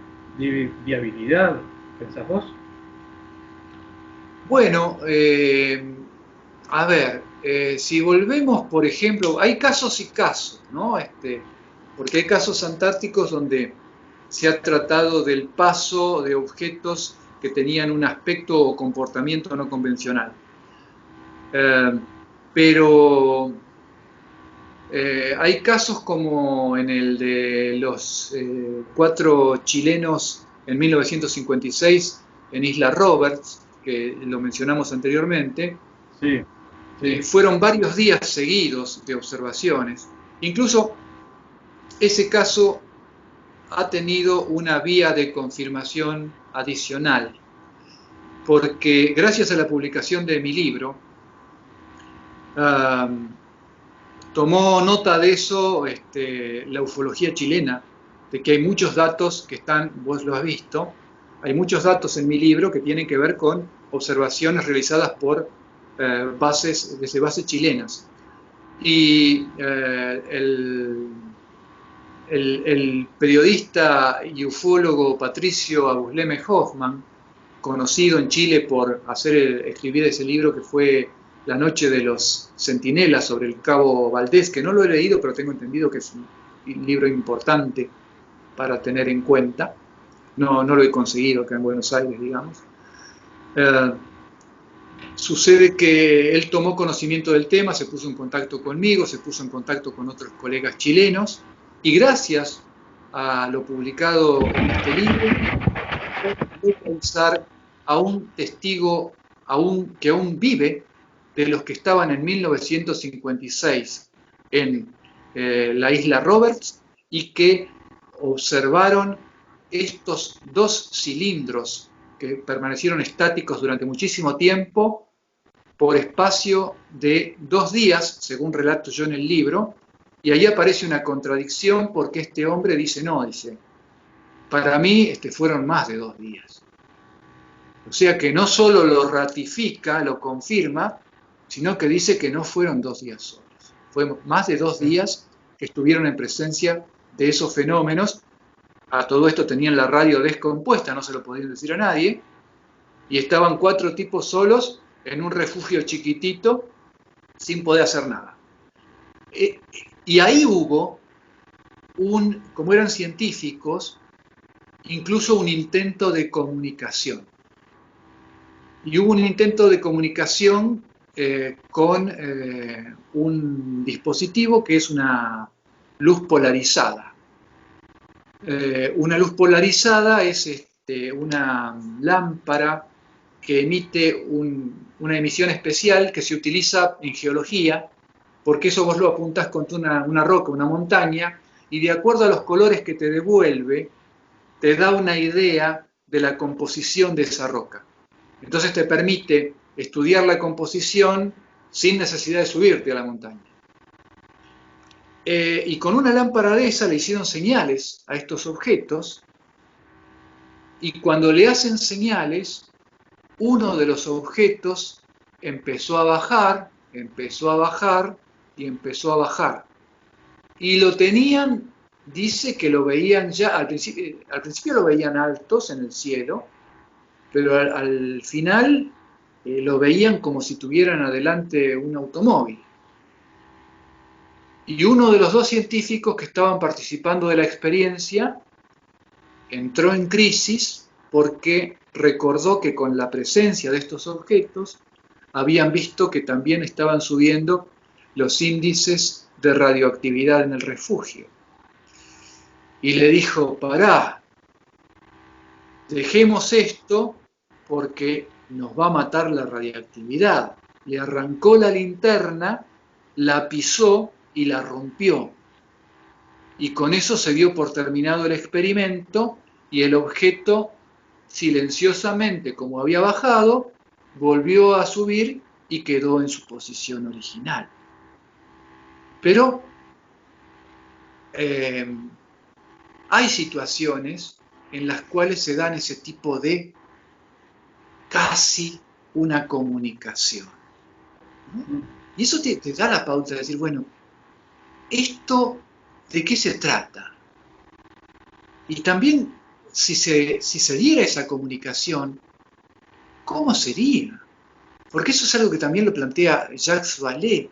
viabilidad, pensás vos? Bueno, a ver, si volvemos, por ejemplo, hay casos y casos, ¿no? Porque hay casos antárticos donde se ha tratado del paso de objetos que tenían un aspecto o comportamiento no convencional. Pero hay casos como en el de los 4 chilenos en 1956 en Isla Roberts, que lo mencionamos anteriormente. Sí, sí. Fueron varios días seguidos de observaciones. Incluso ese caso ha tenido una vía de confirmación adicional, porque gracias a la publicación de mi libro, tomó nota de eso la ufología chilena, de que hay muchos datos que están, vos lo has visto, hay muchos datos en mi libro que tienen que ver con observaciones realizadas por desde bases chilenas. Y el periodista y ufólogo Patricio Abusleme Hoffman, conocido en Chile por escribir ese libro que fue La noche de los centinelas sobre el Cabo Valdés, que no lo he leído, pero tengo entendido que es un libro importante para tener en cuenta. No lo he conseguido acá en Buenos Aires, digamos. Sucede que él tomó conocimiento del tema, se puso en contacto conmigo, se puso en contacto con otros colegas chilenos, y gracias a lo publicado en este libro, pude pensar a un testigo que aún vive de los que estaban en 1956 en la isla Roberts y que observaron estos dos cilindros que permanecieron estáticos durante muchísimo tiempo por espacio de 2 días, según relato yo en el libro, y ahí aparece una contradicción porque este hombre dice, no, dice, para mí fueron más de 2 días. O sea que no solo lo ratifica, lo confirma, sino que dice que no fueron 2 días solos. Fue más de 2 días que estuvieron en presencia de esos fenómenos. A todo esto tenían la radio descompuesta, no se lo podían decir a nadie, y estaban 4 tipos solos en un refugio chiquitito sin poder hacer nada. Y ahí hubo, como eran científicos, incluso un intento de comunicación. Y hubo un intento de comunicación con un dispositivo que es una luz polarizada. Una luz polarizada es una lámpara que emite una emisión especial que se utiliza en geología, porque eso vos lo apuntás contra una roca, una montaña, y de acuerdo a los colores que te devuelve, te da una idea de la composición de esa roca. Entonces te permite estudiar la composición sin necesidad de subirte a la montaña. Y con una lámpara de esa le hicieron señales a estos objetos, y cuando le hacen señales, uno de los objetos empezó a bajar y empezó a bajar. Y lo tenían, dice que lo veían ya, al principio lo veían altos en el cielo, pero al final lo veían como si tuvieran adelante un automóvil. Y uno de los 2 científicos que estaban participando de la experiencia entró en crisis porque recordó que con la presencia de estos objetos habían visto que también estaban subiendo los índices de radioactividad en el refugio. Y le dijo, pará, dejemos esto porque nos va a matar la radiactividad. Le arrancó la linterna, la pisó y la rompió. Y con eso se dio por terminado el experimento y el objeto, silenciosamente como había bajado, volvió a subir y quedó en su posición original. Pero hay situaciones en las cuales se dan ese tipo de casi una comunicación, ¿no? Y eso te da la pauta de decir, bueno, ¿esto de qué se trata? Y también, si se diera esa comunicación, ¿cómo sería? Porque eso es algo que también lo plantea Jacques Vallée,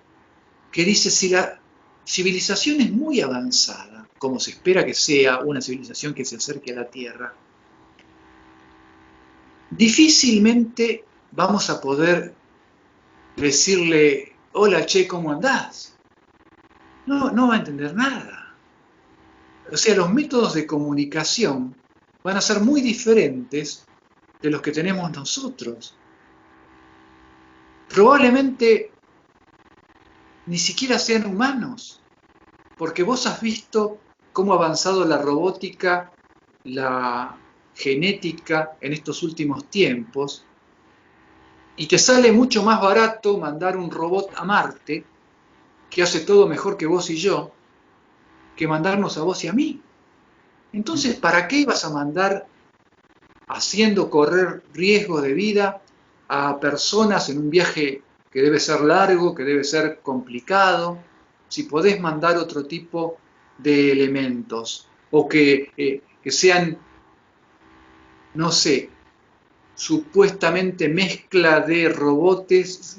que dice, si la civilización es muy avanzada, como se espera que sea una civilización que se acerque a la Tierra, difícilmente vamos a poder decirle, hola, che, ¿cómo andás? No va a entender nada. O sea, los métodos de comunicación van a ser muy diferentes de los que tenemos nosotros. Probablemente ni siquiera sean humanos, porque vos has visto cómo ha avanzado la robótica, la genética en estos últimos tiempos, y te sale mucho más barato mandar un robot a Marte, que hace todo mejor que vos y yo, que mandarnos a vos y a mí. Entonces, ¿para qué ibas a mandar haciendo correr riesgo de vida a personas en un viaje que debe ser largo, que debe ser complicado, si podés mandar otro tipo de elementos, o que sean, no sé, supuestamente mezcla de robots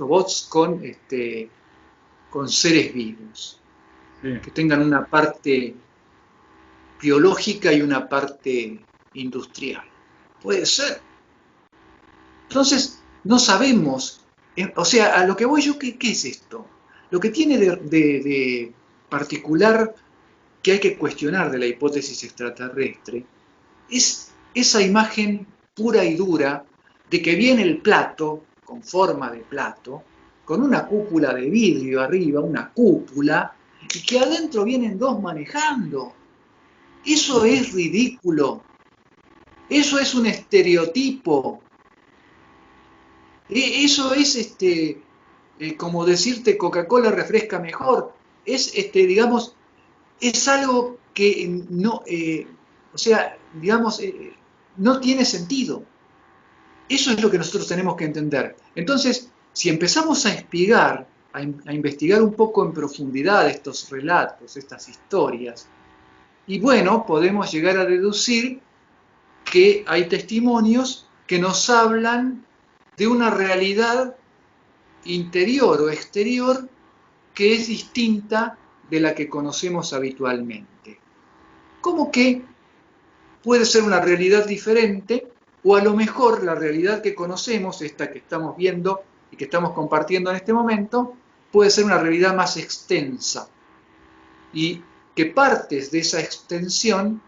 con seres vivos, Sí. que tengan una parte biológica y una parte industrial? Puede ser. Entonces, no sabemos, o sea, a lo que voy yo, ¿qué es esto? Lo que tiene de particular que hay que cuestionar de la hipótesis extraterrestre es esa imagen pura y dura de que viene el plato, con forma de plato, con una cúpula de vidrio arriba, una cúpula, y que adentro vienen 2 manejando. Eso es ridículo. Eso es un estereotipo. Eso es como decirte Coca-Cola refresca mejor. Es digamos, es algo que no, o sea, digamos, no tiene sentido. Eso es lo que nosotros tenemos que entender. Entonces, si empezamos a espigar, a investigar un poco en profundidad estos relatos, estas historias, y bueno, podemos llegar a deducir que hay testimonios que nos hablan de una realidad interior o exterior que es distinta de la que conocemos habitualmente. Como que puede ser una realidad diferente, o a lo mejor la realidad que conocemos, esta que estamos viendo y que estamos compartiendo en este momento, puede ser una realidad más extensa, y que partes de esa extensión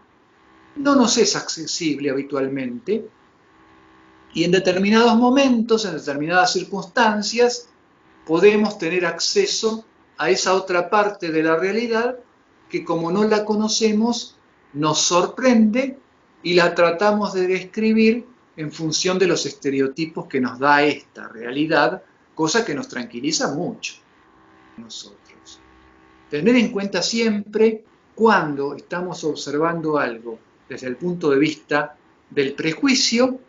no nos es accesible habitualmente, y en determinados momentos, en determinadas circunstancias, podemos tener acceso a esa otra parte de la realidad que, como no la conocemos, nos sorprende y la tratamos de describir en función de los estereotipos que nos da esta realidad, cosa que nos tranquiliza mucho a nosotros. Tener en cuenta siempre cuando estamos observando algo desde el punto de vista del prejuicio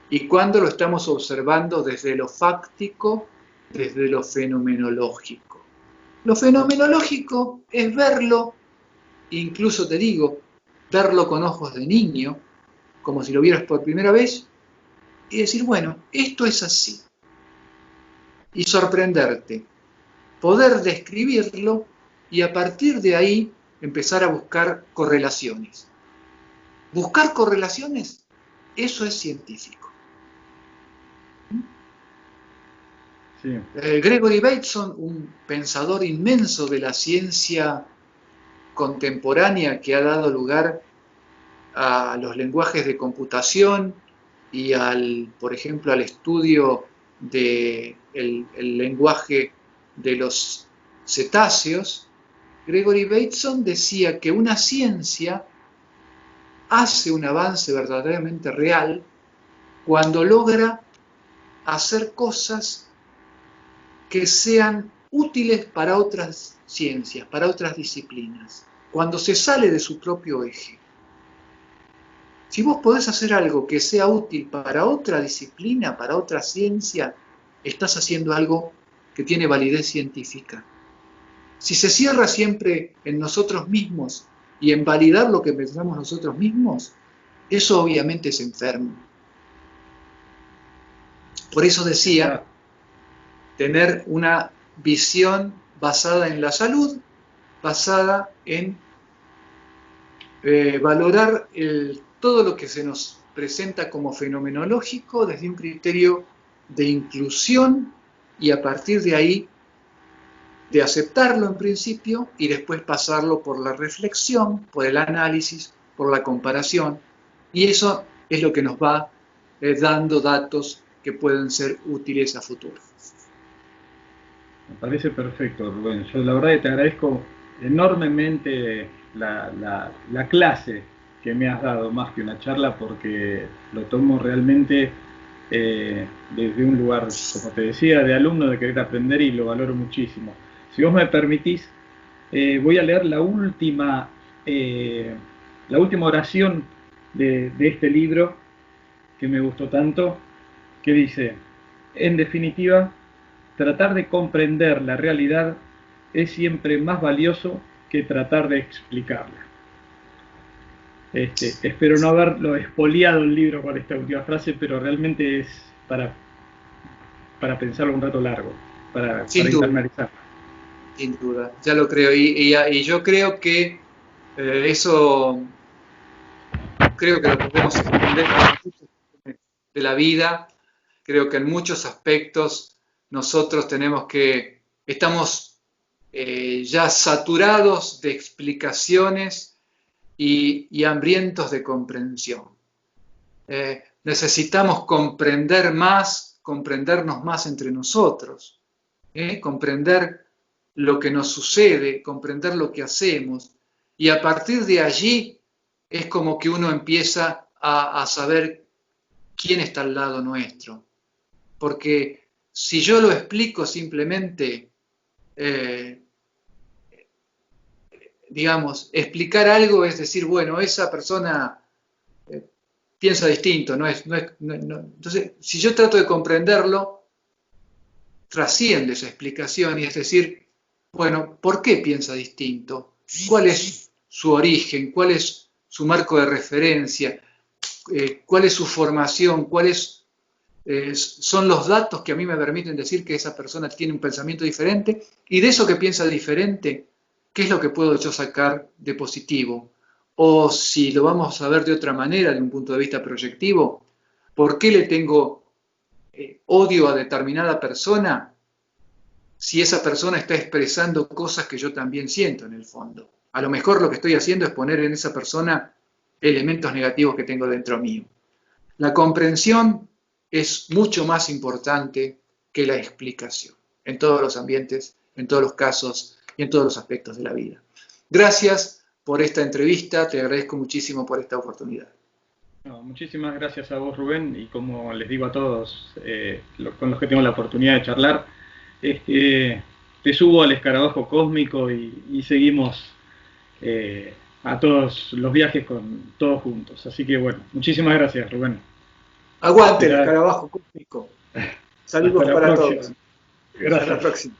y cuando lo estamos observando desde lo fáctico, desde lo fenomenológico. Lo fenomenológico es verlo, incluso te digo, verlo con ojos de niño, como si lo vieras por primera vez, y decir, bueno, esto es así. Y sorprenderte, poder describirlo y a partir de ahí empezar a buscar correlaciones. Buscar correlaciones, eso es científico. Sí. Gregory Bateson, un pensador inmenso de la ciencia contemporánea que ha dado lugar a los lenguajes de computación y por ejemplo, al estudio del lenguaje de los cetáceos, Gregory Bateson decía que una ciencia hace un avance verdaderamente real cuando logra hacer cosas que sean útiles para otras ciencias, para otras disciplinas, cuando se sale de su propio eje. Si vos podés hacer algo que sea útil para otra disciplina, para otra ciencia, estás haciendo algo que tiene validez científica. Si se cierra siempre en nosotros mismos y en validar lo que pensamos nosotros mismos, eso obviamente es enfermo. Por eso decía, tener una visión basada en la salud, basada en valorar todo lo que se nos presenta como fenomenológico desde un criterio de inclusión y a partir de ahí de aceptarlo en principio y después pasarlo por la reflexión, por el análisis, por la comparación, y eso es lo que nos va dando datos que pueden ser útiles a futuro. Me parece perfecto, Rubén. Yo la verdad que te agradezco enormemente la clase que me has dado, más que una charla, porque lo tomo realmente desde un lugar, como te decía, de alumno, de querer aprender, y lo valoro muchísimo. Si vos me permitís, voy a leer la última oración de este libro que me gustó tanto, que dice: en definitiva, tratar de comprender la realidad es siempre más valioso que tratar de explicarla. Espero no haberlo expoliado el libro con esta última frase, pero realmente es para pensarlo un rato largo, para internalizarlo. Sin duda, ya lo creo. Y yo creo que eso, creo que lo podemos entender de la vida. Creo que en muchos aspectos nosotros estamos ya saturados de explicaciones y hambrientos de comprensión. Necesitamos comprendernos más entre nosotros, comprender lo que nos sucede, comprender lo que hacemos, y a partir de allí es como que uno empieza a saber quién está al lado nuestro. Porque si yo lo explico simplemente, digamos, explicar algo es decir, bueno, esa persona piensa distinto, entonces, si yo trato de comprenderlo, trasciende esa explicación y es decir, bueno, ¿por qué piensa distinto? ¿Cuál es su origen? ¿Cuál es su marco de referencia? ¿Cuál es su formación? ¿Cuáles son los datos que a mí me permiten decir que esa persona tiene un pensamiento diferente? Y de eso que piensa diferente, ¿qué es lo que puedo yo sacar de positivo? O si lo vamos a ver de otra manera, de un punto de vista proyectivo, ¿por qué le tengo odio a determinada persona si esa persona está expresando cosas que yo también siento en el fondo? A lo mejor lo que estoy haciendo es poner en esa persona elementos negativos que tengo dentro mío. La comprensión es mucho más importante que la explicación, en todos los ambientes, en todos los casos y en todos los aspectos de la vida. Gracias por esta entrevista, te agradezco muchísimo por esta oportunidad. No, muchísimas gracias a vos, Rubén, y como les digo a todos con los que tengo la oportunidad de charlar, te subo al escarabajo cósmico y seguimos a todos los viajes con todos juntos. Así que bueno, muchísimas gracias, Rubén. Aguante el escarabajo cósmico. Saludos para próxima. todos. Gracias. Hasta la próxima.